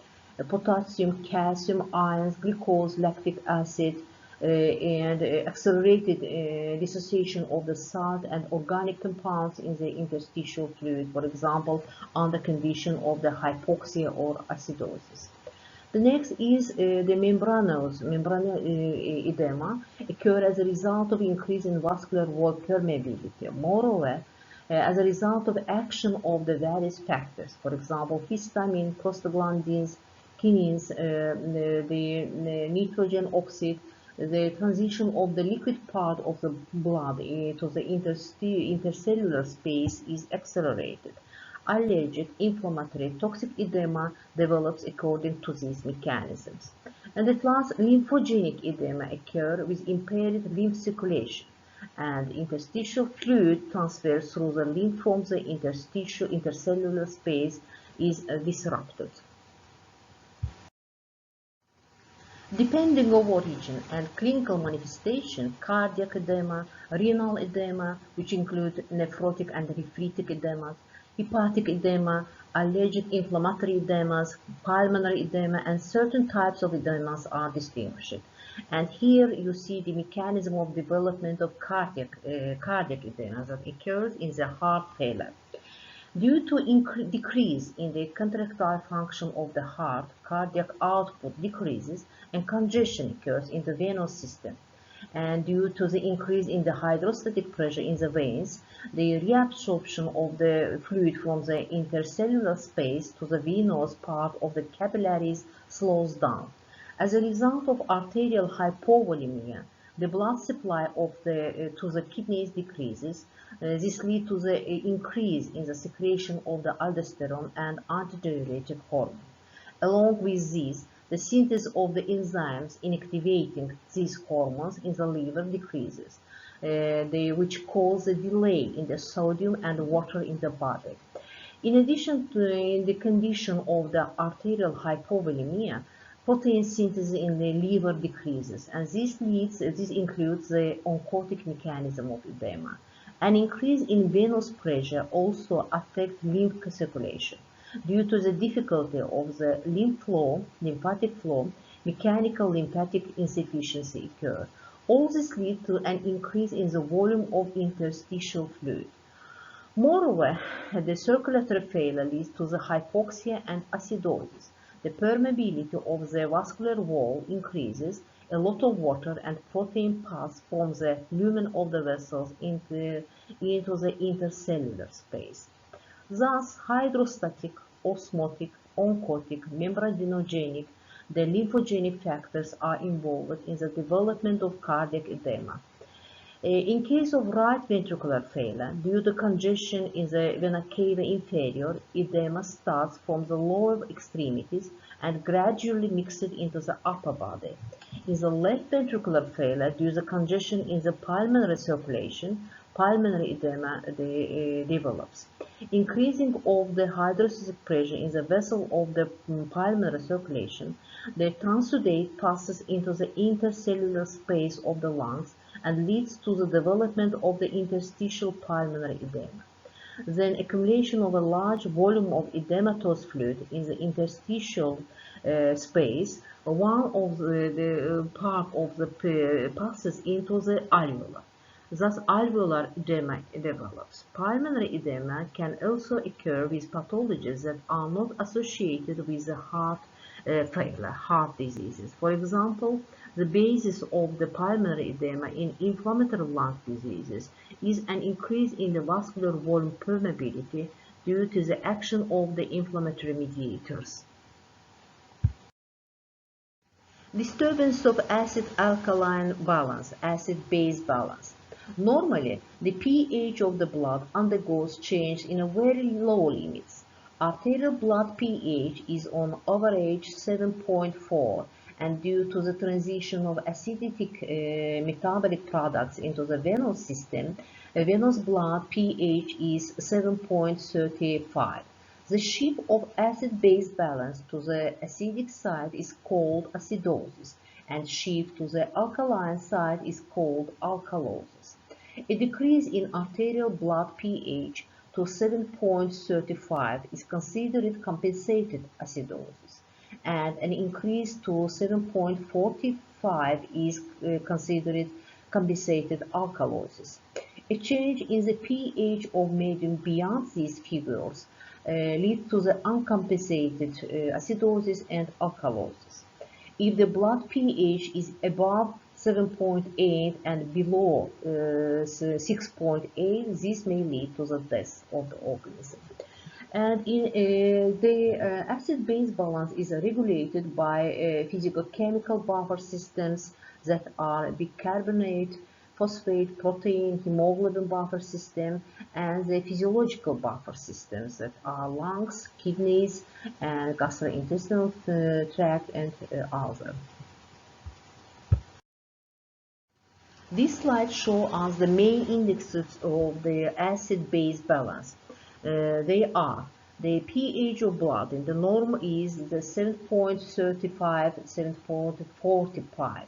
potassium, calcium, ions, glucose, lactic acid, and accelerated dissociation of the salt and organic compounds in the interstitial fluid, for example, under condition of the hypoxia or acidosis. The next is the membranous edema occur as a result of increase in vascular wall permeability. Moreover, as a result of action of the various factors, for example, histamine, prostaglandins, kinins, the nitrogen oxide, the transition of the liquid part of the blood to the intercellular space is accelerated. Allergic, inflammatory, toxic edema develops according to these mechanisms. And at last, lymphogenic edema occur with impaired lymph circulation, and interstitial fluid transfer through the lymph from the intercellular space is disrupted. Depending on origin and clinical manifestation, cardiac edema, renal edema, which include nephrotic and nephritic edemas, hepatic edema, allergic inflammatory edemas, pulmonary edema, and certain types of edemas are distinguished. And here you see the mechanism of development of cardiac edema that occurs in the heart failure. Due to decrease in the contractile function of the heart, cardiac output decreases and congestion occurs in the venous system. And due to the increase in the hydrostatic pressure in the veins, the reabsorption of the fluid from the intercellular space to the venous part of the capillaries slows down. As a result of arterial hypovolemia, the blood supply to the kidneys decreases. This leads to the increase in the secretion of the aldosterone and antidiuretic hormone. Along with this, the synthesis of the enzymes inactivating these hormones in the liver decreases, which cause a delay in the sodium and water in the body. In addition to the condition of the arterial hypovolemia, protein synthesis in the liver decreases, and this includes the oncotic mechanism of edema. An increase in venous pressure also affects lymph circulation. due to the difficulty of the lymphatic flow, mechanical lymphatic insufficiency occur. All this leads to an increase in the volume of interstitial fluid. Moreover, the circulatory failure leads to the hypoxia and acidosis. The permeability of the vascular wall increases, a lot of water and protein pass from the lumen of the vessels into the intercellular space. Thus, hydrostatic, osmotic, oncotic, membranogenic, the lymphogenic factors are involved in the development of cardiac edema. In case of right ventricular failure, due to congestion in the vena cava inferior, edema starts from the lower extremities and gradually mixes into the upper body. In the left ventricular failure, due to congestion in the pulmonary circulation, pulmonary edema develops. Increasing of the hydrostatic pressure in the vessel of the pulmonary circulation, the transudate passes into the intercellular space of the lungs and leads to the development of the interstitial pulmonary edema. Then accumulation of a large volume of edematous fluid in the interstitial space, one of the part of the passes into the alveolar. Thus, alveolar edema develops. Pulmonary edema can also occur with pathologies that are not associated with the heart failure, heart diseases. For example, the basis of the pulmonary edema in inflammatory lung diseases is an increase in the vascular volume permeability due to the action of the inflammatory mediators. Disturbance of acid-alkaline balance, acid-base balance. Normally, the pH of the blood undergoes change in a very low limits. Arterial blood pH is on average 7.4, and due to the transition of acidic metabolic products into the venous system, venous blood pH is 7.35. The shift of acid-base balance to the acidic side is called acidosis, and shift to the alkaline side is called alkalosis. A decrease in arterial blood pH to 7.35 is considered compensated acidosis, and an increase to 7.45 is considered compensated alkalosis. A change in the pH of medium beyond these figures leads to the uncompensated acidosis and alkalosis. If the blood pH is above 7.8 and below 6.8, this may lead to the death of the organism. And the acid-base balance is regulated by physicochemical buffer systems that are bicarbonate, phosphate, protein, hemoglobin buffer system, and the physiological buffer systems that are lungs, kidneys, and gastrointestinal tract, and other. This slide shows us the main indexes of the acid-base balance. They are the pH of blood, and the norm is the 7.35, 7.45,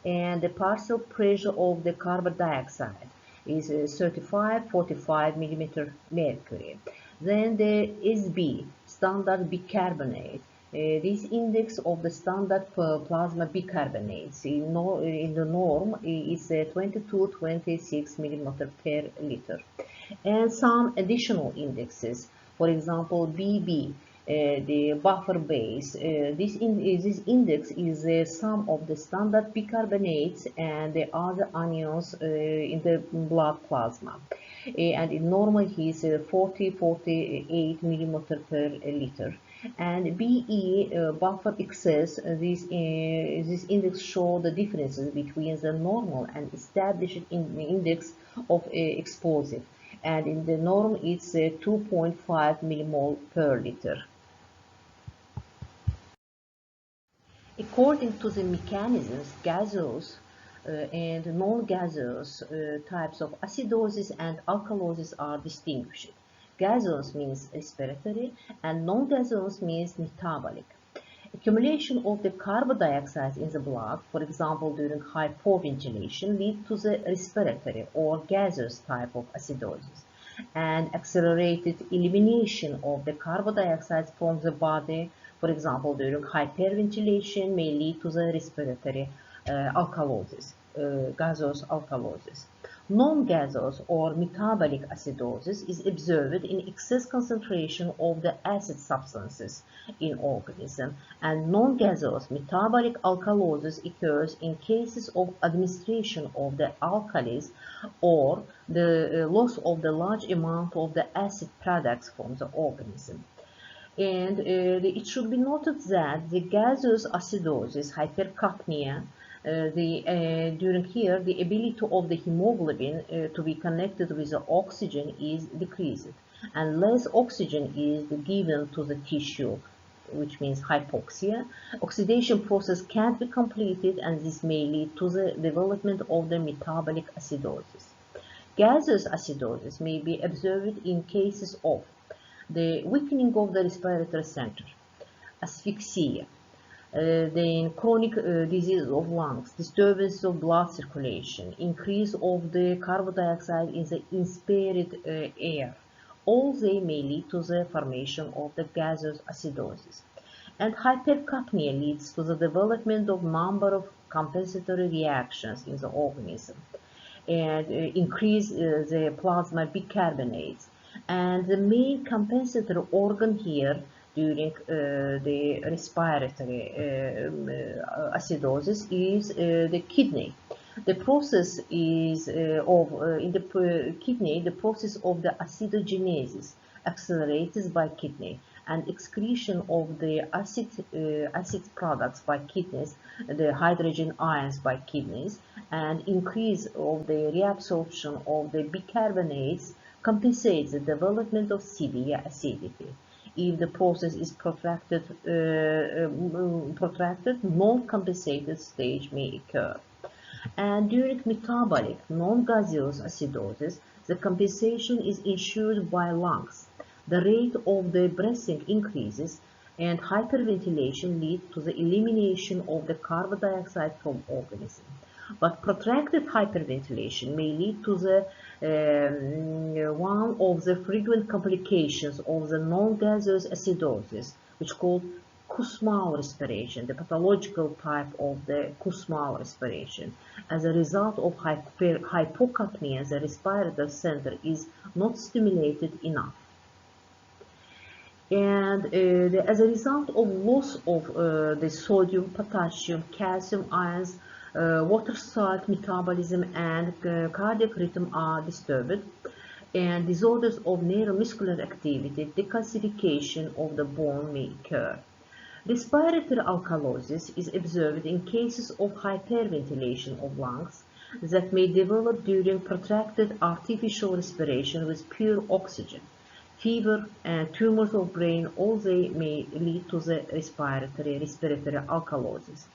and the partial pressure of the carbon dioxide is 35-45 millimeter mercury. Then the SB, standard bicarbonate. This index of the standard plasma bicarbonates in the norm is 22-26 millimeter per liter. And some additional indexes, for example, BB, the buffer base. This index is the sum of the standard bicarbonates and the other anions in the blood plasma. And in normal is 40-48 millimeter per liter. And BE buffer excess, this index shows the differences between the normal and established index of explosive. And in the norm it's 2.5 millimole per liter. According to the mechanisms, gaseous and non-gaseous types of acidosis and alkalosis are distinguished. Gaseous means respiratory and non-gaseous means metabolic. Accumulation of the carbon dioxide in the blood, for example during hypoventilation, leads to the respiratory or gaseous type of acidosis. and accelerated elimination of the carbon dioxide from the body, for example, during hyperventilation, may lead to the respiratory alkalosis, gaseous alkalosis. Non-gaseous or metabolic acidosis is observed in excess concentration of the acid substances in organism, and non-gaseous metabolic alkalosis occurs in cases of administration of the alkalis or the loss of the large amount of the acid products from the organism. And it should be noted that the gaseous acidosis, hypercapnia, during here, the ability of the hemoglobin to be connected with the oxygen is decreased, and less oxygen is given to the tissue, which means hypoxia. Oxidation process can't be completed, and this may lead to the development of the metabolic acidosis. Gaseous acidosis may be observed in cases of the weakening of the respiratory center, asphyxia, then chronic disease of lungs, disturbance of blood circulation, increase of the carbon dioxide in the inspired air. All they may lead to the formation of the gaseous acidosis. And hypercapnia leads to the development of number of compensatory reactions in the organism, and increase the plasma bicarbonates. And the main compensatory organ here during the respiratory acidosis is the kidney. The process is in the kidney, the process of the acidogenesis accelerated by kidney, and excretion of the acid products by kidneys, the hydrogen ions by kidneys, and increase of the reabsorption of the bicarbonates compensates the development of severe acidity. If the process is protracted, non-compensated stage may occur. And during metabolic non-gaseous acidosis, the compensation is ensured by lungs. The rate of the breathing increases, and hyperventilation leads to the elimination of the carbon dioxide from organism. But protracted hyperventilation may lead to the one of the frequent complications of the non-gaseous acidosis, which is called Kussmaul respiration, the pathological type of the Kussmaul respiration. As a result of hypocapnia, the respiratory center is not stimulated enough. And as a result of loss of the sodium, potassium, calcium ions, water salt metabolism and cardiac rhythm are disturbed, and disorders of neuromuscular activity, decalcification of the bone may occur. Respiratory alkalosis is observed in cases of hyperventilation of lungs that may develop during protracted artificial respiration with pure oxygen. Fever and tumors of brain, all they may lead to the respiratory alkalosis.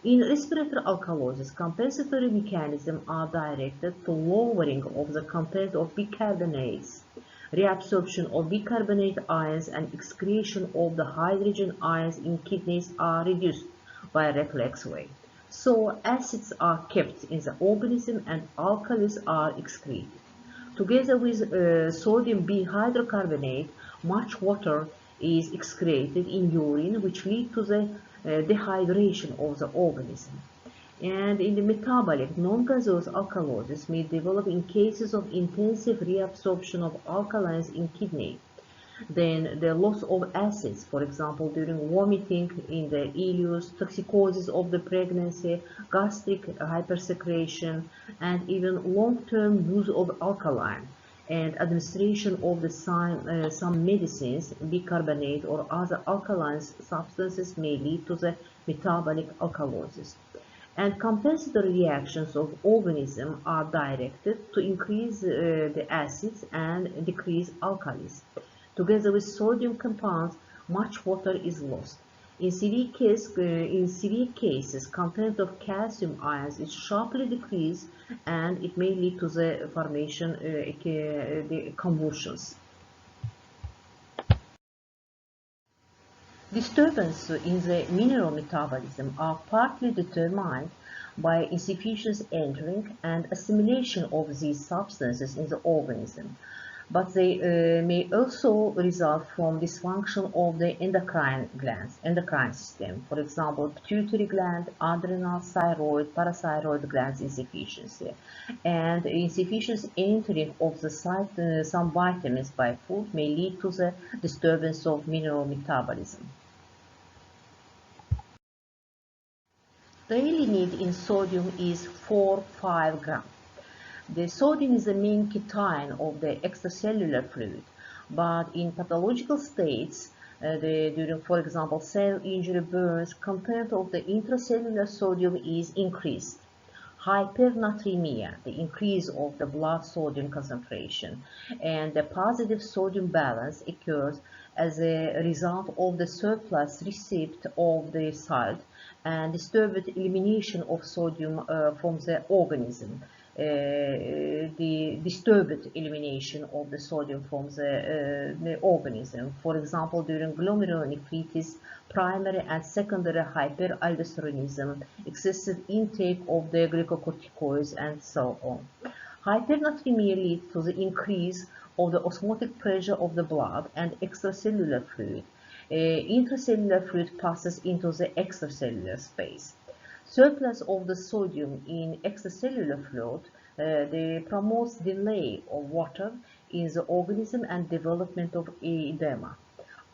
In respiratory alkalosis, compensatory mechanisms are directed to lowering of the content of bicarbonates, reabsorption of bicarbonate ions, and excretion of the hydrogen ions in kidneys are reduced by a reflex way. So acids are kept in the organism and alkalis are excreted. Together with sodium bihydrocarbonate, much water is excreted in urine, which leads to the dehydration of the organism. And in the metabolic, non-gaseous alkalosis may develop in cases of intensive reabsorption of alkalines in kidney. Then the loss of acids, for example, during vomiting in the ileus, toxicosis of the pregnancy, gastric hypersecretion, and even long-term use of alkaline and administration of the some medicines, bicarbonate or other alkaline substances may lead to the metabolic alkalosis. And compensatory reactions of organism are directed to increase the acids and decrease alkalis. Together with sodium compounds, much water is lost. In severe cases, content of calcium ions is sharply decreased, and it may lead to the formation the convulsions. Disturbance in the mineral metabolism are partly determined by insufficient entering and assimilation of these substances in the organism. but they may also result from dysfunction of the endocrine system. For example, pituitary gland, adrenal, thyroid, parathyroid glands insufficiency, and insufficient entering of the some vitamins by food may lead to the disturbance of mineral metabolism. Daily need in sodium is 4-5 grams. The sodium is the main cation of the extracellular fluid, but in pathological states, during, for example, cell injury, burns, content of the intracellular sodium is increased. Hypernatremia, the increase of the blood sodium concentration, and the positive sodium balance occurs as a result of the surplus receipt of the salt and disturbed elimination of sodium from the organism. The disturbed elimination of the sodium from the organism. For example, during glomerulonephritis, primary and secondary hyperaldosteronism, excessive intake of the glucocorticoids, and so on. Hypernatremia leads to the increase of the osmotic pressure of the blood and extracellular fluid. Intracellular fluid passes into the extracellular space. Surplus of the sodium in extracellular fluid promotes delay of water in the organism and development of edema.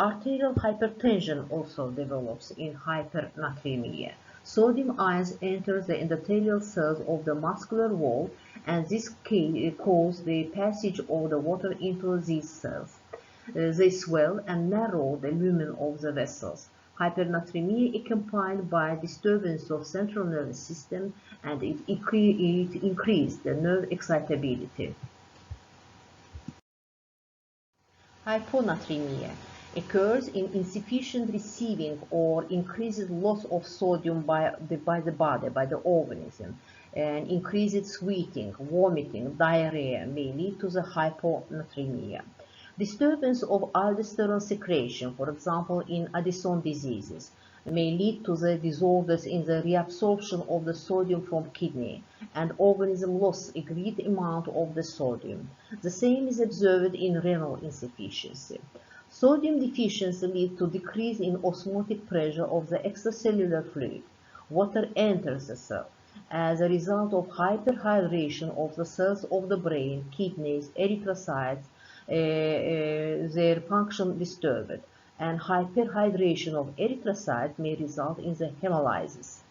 Arterial hypertension also develops in hypernatremia. Sodium ions enter the endothelial cells of the muscular wall, and this causes the passage of the water into these cells. They swell and narrow the lumen of the vessels. Hypernatremia is accompanied by disturbance of central nervous system, and it increases the nerve excitability. Hyponatremia occurs in insufficient receiving or increased loss of sodium by the body, by the organism, and increased sweating, vomiting, diarrhea may lead to the hyponatremia. Disturbance of aldosterone secretion, for example, in Addison diseases, may lead to the disorders in the reabsorption of the sodium from kidney, and organism loss a great amount of the sodium. The same is observed in renal insufficiency. Sodium deficiency leads to decrease in osmotic pressure of the extracellular fluid. Water enters the cell. As a result of hyperhydration of the cells of the brain, kidneys, erythrocytes, their function disturbed, and hyperhydration of erythrocytes may result in the hemolysis.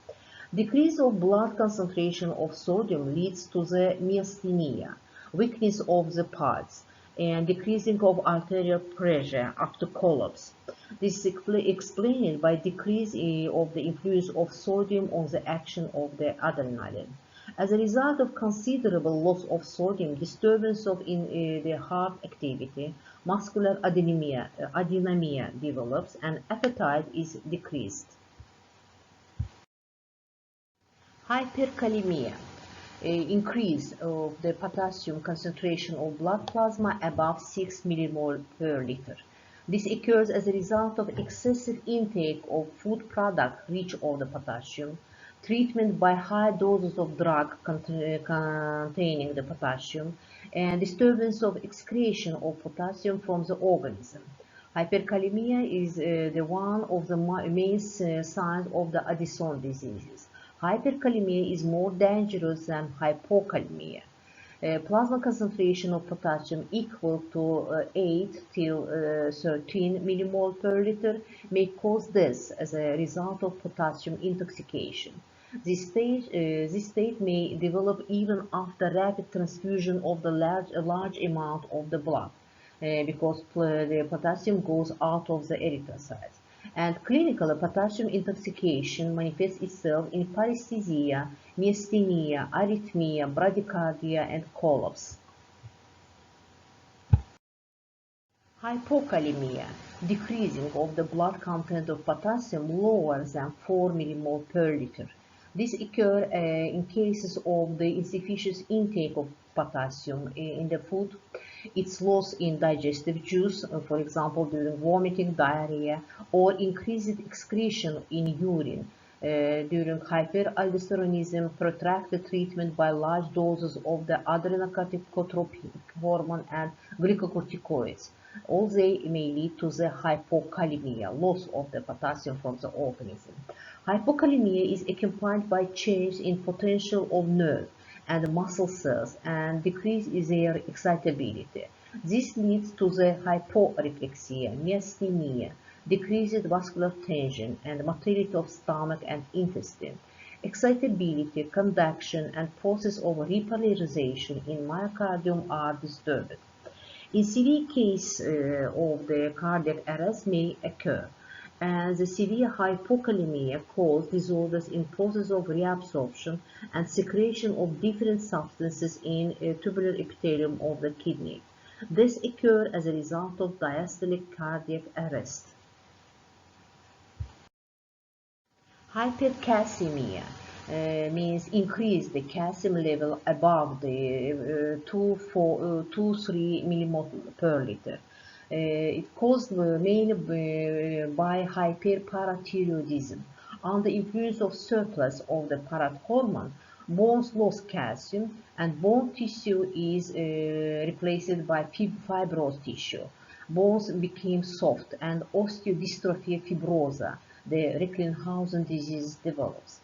Decrease of blood concentration of sodium leads to the myasthenia, weakness of the parts, and decreasing of arterial pressure up to collapse. This is explained by decrease of the influence of sodium on the action of the adrenaline. As a result of considerable loss of sodium, disturbance of the heart activity, muscular adenomia develops, and appetite is decreased. Hyperkalemia, increase of the potassium concentration of blood plasma above 6 millimole per liter. This occurs as a result of excessive intake of food products rich of the potassium, treatment by high doses of drug containing the potassium, and disturbance of excretion of potassium from the organism. Hyperkalemia is the one of the main signs of the Addison diseases. Hyperkalemia is more dangerous than hypokalemia. Plasma concentration of potassium equal to 8 till 13 millimole per liter may cause death as a result of potassium intoxication. This state may develop even after rapid transfusion of the large amount of the blood, because the potassium goes out of the erythrocytes. And clinical potassium intoxication manifests itself in paresthesia, myasthenia, arrhythmia, bradycardia, and collapse. Hypokalemia, decreasing of the blood content of potassium lower than 4 millimole per liter. This occurs in cases of the insufficient intake of potassium in the food, its loss in digestive juice, for example during vomiting, diarrhea, or increased excretion in urine During hyperaldosteronism, protracted treatment by large doses of the adrenocorticotropic hormone and glucocorticoids. All they may lead to the hypokalemia, loss of the potassium from the organism. Hypokalemia is accompanied by change in potential of nerve and muscle cells and decrease in their excitability. This leads to the hyporeflexia, myasthenia, decreased vascular tension and motility of stomach and intestine. Excitability, conduction, and process of repolarization in myocardium are disturbed. In severe case of the cardiac arrest may occur, and the severe hypokalemia causes disorders in process of reabsorption and secretion of different substances in tubular epithelium of the kidney. This occurs as a result of diastolic cardiac arrest. Hypercalcemia means increase the calcium level above the 2-3 millimole per liter. It caused mainly by hyperparathyroidism. Under influence of surplus of the parathormone, bones lost calcium and bone tissue is replaced by fibrous tissue. Bones became soft and osteodystrophy fibrosa, the Recklinghausen disease, develops.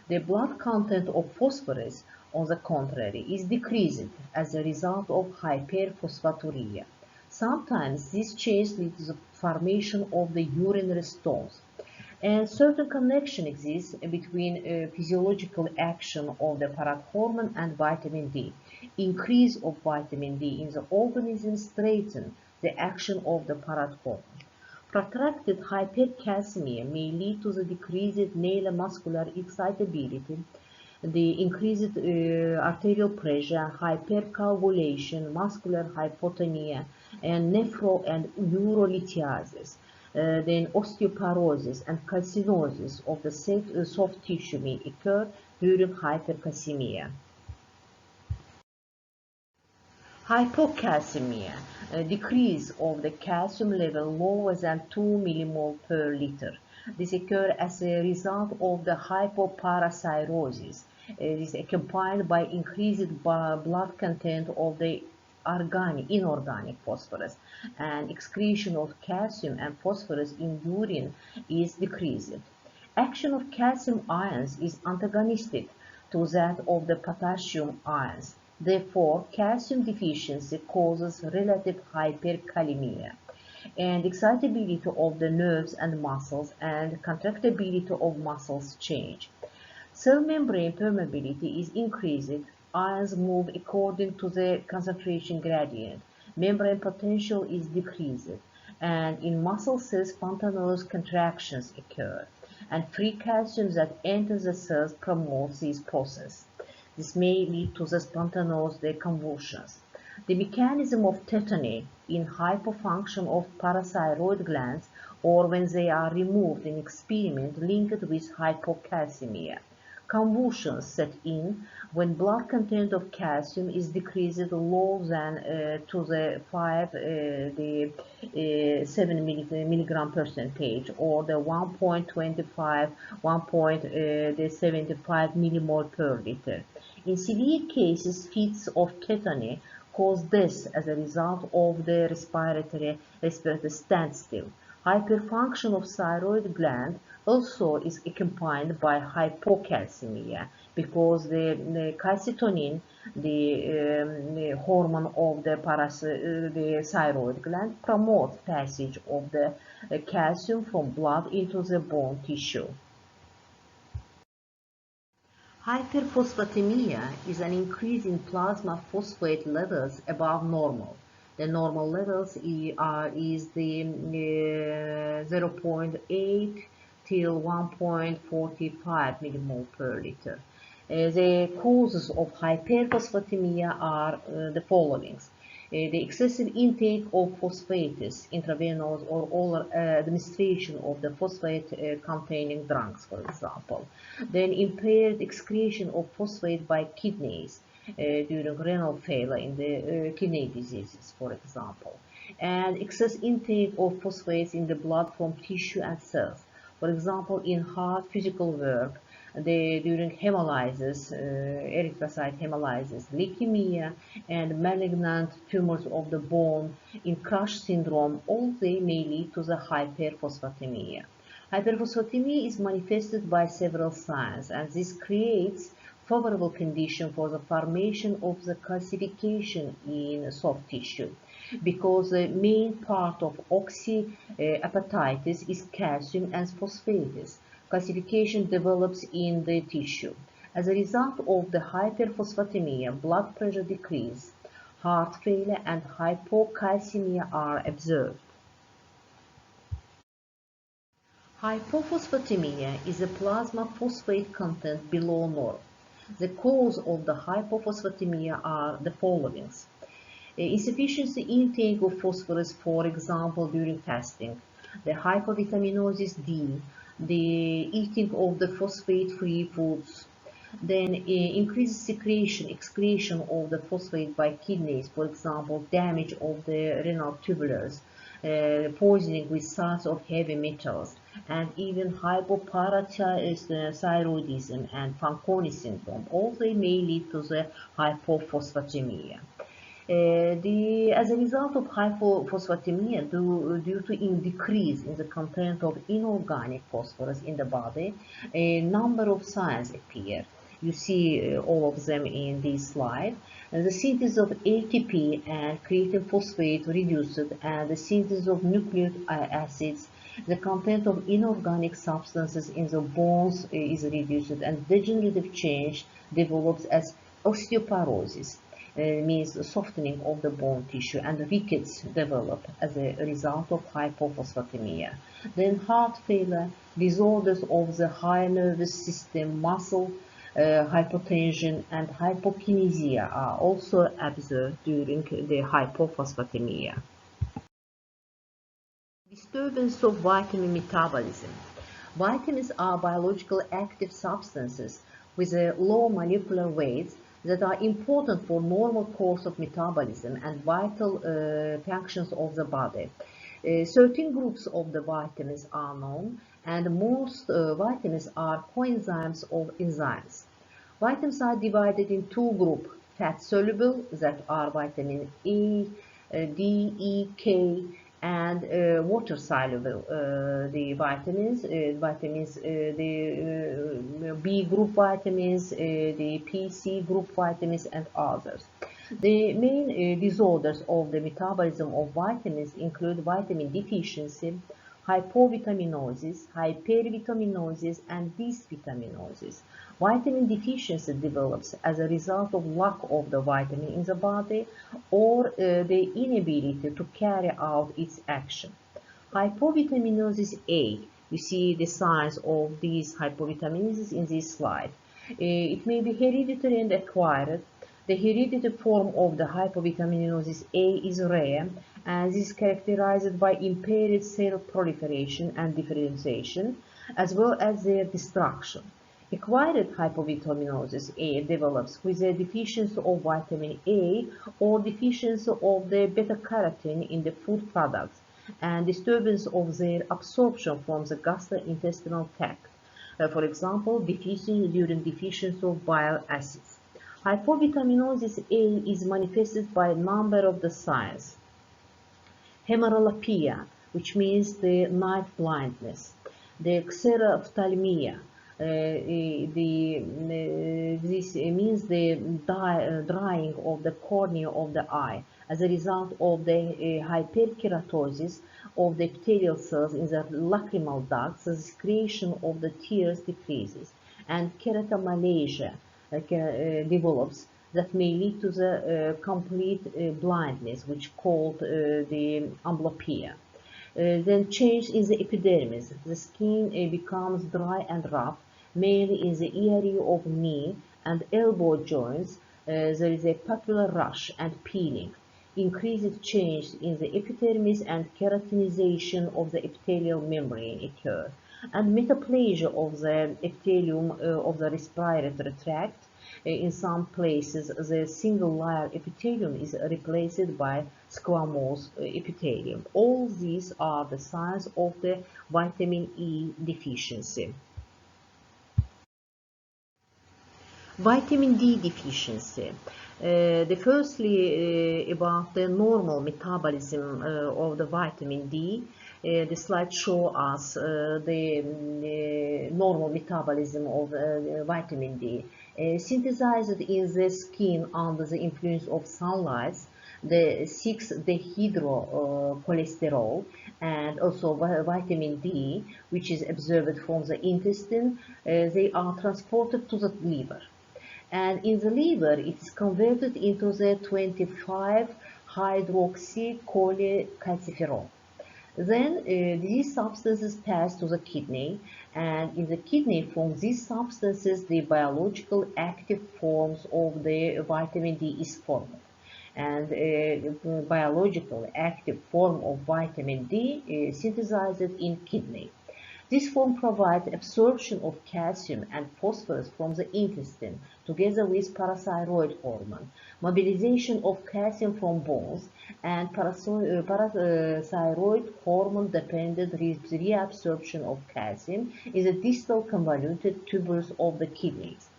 The blood content of phosphorus, on the contrary, is decreased as a result of hyperphosphaturia. Sometimes this change leads to the formation of the urinary stones. And certain connection exists between physiological action of the parathormone and vitamin D. Increase of vitamin D in the organism strengthens the action of the parathormone. Protracted hypercalcemia may lead to the decreased neuromuscular excitability, the increased arterial pressure, hypercoagulation, muscular hypotonia, and nephro and urolithiasis. Then osteoporosis and calcinosis of the soft tissue may occur during hypercalcemia. Hypocalcemia, a decrease of the calcium level lower than 2 millimole per liter. This occurs as a result of the hypoparathyroidism. It is accompanied by increased blood content of the inorganic phosphorus, and excretion of calcium and phosphorus in urine is decreased. Action of calcium ions is antagonistic to that of the potassium ions. Therefore, calcium deficiency causes relative hyperkalemia, and excitability of the nerves and muscles and contractibility of muscles change. Cell membrane permeability is increased. Ions move according to the concentration gradient. Membrane potential is decreased, and in muscle cells spontaneous contractions occur, and free calcium that enters the cells promotes this process. This may lead to the spontaneous convulsions. The mechanism of tetany in hypofunction of parathyroid glands or when they are removed in experiment linked with hypocalcemia. Convulsions set in when blood content of calcium is decreased lower than to the 7 milligram percentage or the 1.25, 1.75 millimole per liter. In severe cases, fits of tetany cause death as a result of the respiratory standstill. Hyperfunction of thyroid gland also is accompanied by hypocalcemia because the calcitonin, the hormone of the thyroid gland, promotes passage of the calcium from blood into the bone tissue. Hyperphosphatemia is an increase in plasma phosphate levels above normal. The normal levels is the 0.8 till 1.45 millimole per liter. The causes of hyperphosphatemia are the following. The excessive intake of phosphates, intravenous or oral administration of the phosphate-containing drugs, for example. Then impaired excretion of phosphate by kidneys during renal failure in the kidney diseases, for example. And excess intake of phosphates in the blood from tissue and cells. For example, in hard physical work, during hemolysis, erythrocyte hemolysis, leukemia, and malignant tumors of the bone, in Crush syndrome, all they may lead to the hyperphosphatemia. Hyperphosphatemia is manifested by several signs, and this creates favorable condition for the formation of the calcification in soft tissue, because the main part of oxyapatitis is calcium and phosphates. Calcification develops in the tissue. As a result of the hyperphosphatemia, blood pressure decrease, heart failure, and hypocalcemia are observed. Hypophosphatemia is a plasma phosphate content below norm. The cause of the hypophosphatemia are the following: insufficient intake of phosphorus, for example, during fasting, the hypovitaminosis D, the eating of the phosphate-free foods, then increased excretion of the phosphate by kidneys, for example, damage of the renal tubulars, poisoning with salts of heavy metals, and even hypoparathyroidism and Fanconi syndrome. All they may lead to the hypophosphatemia. As a result of hypophosphatemia, due to decrease in the content of inorganic phosphorus in the body, a number of signs appear. You see all of them in this slide. The synthesis of ATP and creatine phosphate reduced, and the synthesis of nucleic acids. The content of inorganic substances in the bones is reduced, and degenerative change develops as osteoporosis. Means softening of the bone tissue, and rickets develop as a result of hypophosphatemia. Then heart failure, disorders of the higher nervous system, muscle, hypotension, and hypokinesia are also observed during the hypophosphatemia. Disturbance of vitamin metabolism. Vitamins are biological active substances with a low molecular weight that are important for normal course of metabolism and vital functions of the body. Certain groups of the vitamins are known, and most vitamins are coenzymes of enzymes. Vitamins are divided in two groups: fat-soluble, that are vitamin A, D, E, K, and water-soluble, the vitamins, the B group vitamins, the P, C group vitamins, and others. The main disorders of the metabolism of vitamins include vitamin deficiency, hypovitaminosis, hypervitaminosis, and dysvitaminosis. Vitamin deficiency develops as a result of lack of the vitamin in the body, or the inability to carry out its action. Hypovitaminosis A, you see the signs of these hypovitaminosis in this slide. It may be hereditary and acquired. The hereditary form of the hypovitaminosis A is rare, and is characterized by impaired cell proliferation and differentiation, as well as their destruction. Acquired hypovitaminosis A develops with a deficiency of vitamin A or deficiency of the beta-carotene in the food products, and disturbance of their absorption from the gastrointestinal tract. For example, during deficiency of bile acids. Hypovitaminosis A is manifested by a number of the signs. Hemeralapia, which means the night blindness. The xerophthalmia, this means the drying of the cornea of the eye as a result of the hyperkeratosis of the epithelial cells in the lacrimal ducts. The secretion of the tears decreases, and keratomalacia develops, that may lead to the complete blindness, which called the amblyopia. Then change in the epidermis. The skin becomes dry and rough, mainly in the area of knee and elbow joints. There is a papular rash and peeling. Increased change in the epidermis and keratinization of the epithelial membrane occur. And metaplasia of the epithelium of the respiratory tract, In some places, the single-layer epithelium is replaced by squamous epithelium. All these are the signs of the vitamin E deficiency. Vitamin D deficiency. Firstly, about the normal metabolism of the vitamin D. The slide shows us the normal metabolism of vitamin D. Synthesized in the skin under the influence of sunlight, the 6-dehydrocholesterol and also vitamin D, which is absorbed from the intestine, they are transported to the liver. And in the liver, it is converted into the 25-hydroxycholecalciferol. Then these substances pass to the kidney, and in the kidney, from these substances, the biological active forms of the vitamin D is formed. And biological active form of vitamin D is synthesized in kidney. This form provides absorption of calcium and phosphorus from the intestine, together with parathyroid hormone, mobilization of calcium from bones, and parathyroid hormone-dependent reabsorption of calcium in the distal convoluted tubules of the kidneys.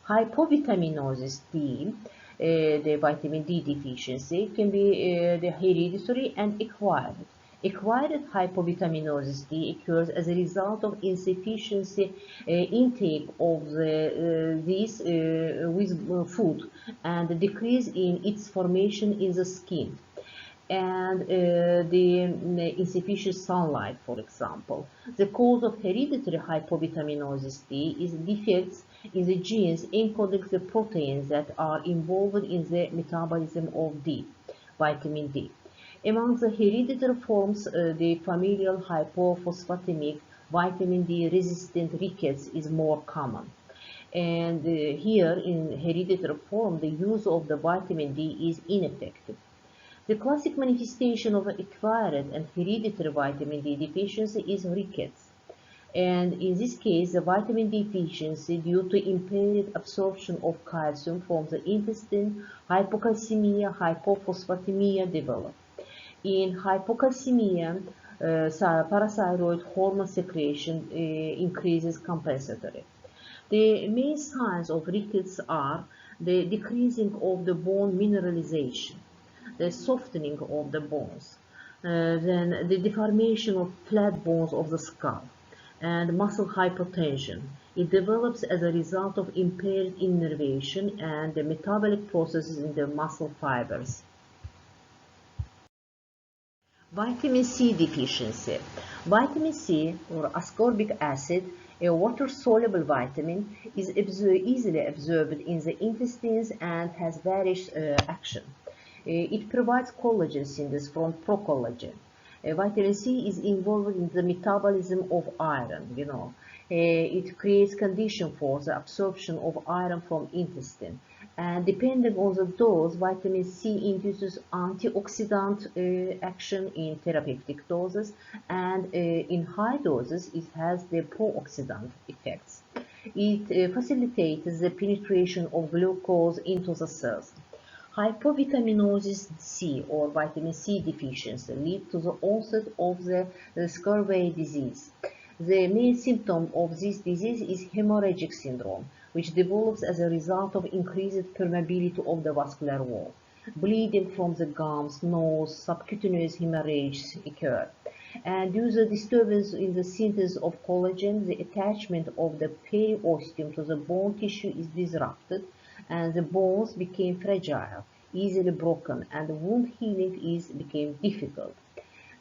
Hypovitaminosis D, the vitamin D deficiency, can be the hereditary and acquired. Acquired hypovitaminosis D occurs as a result of insufficient intake of this with food and a decrease in its formation in the skin, and the insufficient sunlight, for example. The cause of hereditary hypovitaminosis D is defects in the genes encoding the proteins that are involved in the metabolism of vitamin D. Among the hereditary forms, the familial hypophosphatemic vitamin D resistant rickets is more common. And here in hereditary form, the use of the vitamin D is ineffective. The classic manifestation of acquired and hereditary vitamin D deficiency is rickets. And in this case, the vitamin D deficiency due to impaired absorption of calcium from the intestine, hypocalcemia, hypophosphatemia develop. In hypocalcemia, parathyroid hormone secretion increases compensatory. The main signs of rickets are the decreasing of the bone mineralization, the softening of the bones, then the deformation of flat bones of the skull, and muscle hypotension. It develops as a result of impaired innervation and the metabolic processes in the muscle fibers. Vitamin C deficiency. Vitamin C, or ascorbic acid, a water-soluble vitamin, is easily absorbed in the intestines and has various action. It provides collagen synthesis from procollagen. Vitamin C is involved in the metabolism of iron, It creates condition for the absorption of iron from intestine. And depending on the dose, vitamin C induces antioxidant action in therapeutic doses, and in high doses, it has the pro-oxidant effects. It facilitates the penetration of glucose into the cells. Hypovitaminosis C, or vitamin C deficiency, leads to the onset of the Scurvy disease. The main symptom of this disease is hemorrhagic syndrome, which develops as a result of increased permeability of the vascular wall. Bleeding from the gums, nose, subcutaneous hemorrhages occur. And due to the disturbance in the synthesis of collagen, the attachment of the periosteum to the bone tissue is disrupted, and the bones became fragile, easily broken, and wound healing became difficult.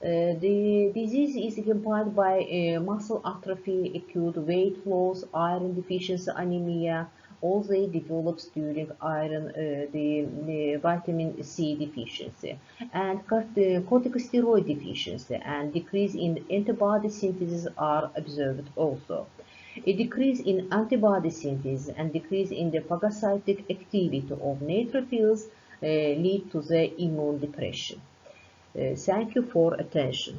The disease is accompanied by muscle atrophy, acute weight loss, iron deficiency anemia. All they develops during the vitamin C deficiency, and corticosteroid deficiency and decrease in antibody synthesis are observed also. A decrease in antibody synthesis and decrease in the phagocytic activity of neutrophils lead to the immune depression. Thank you for attention.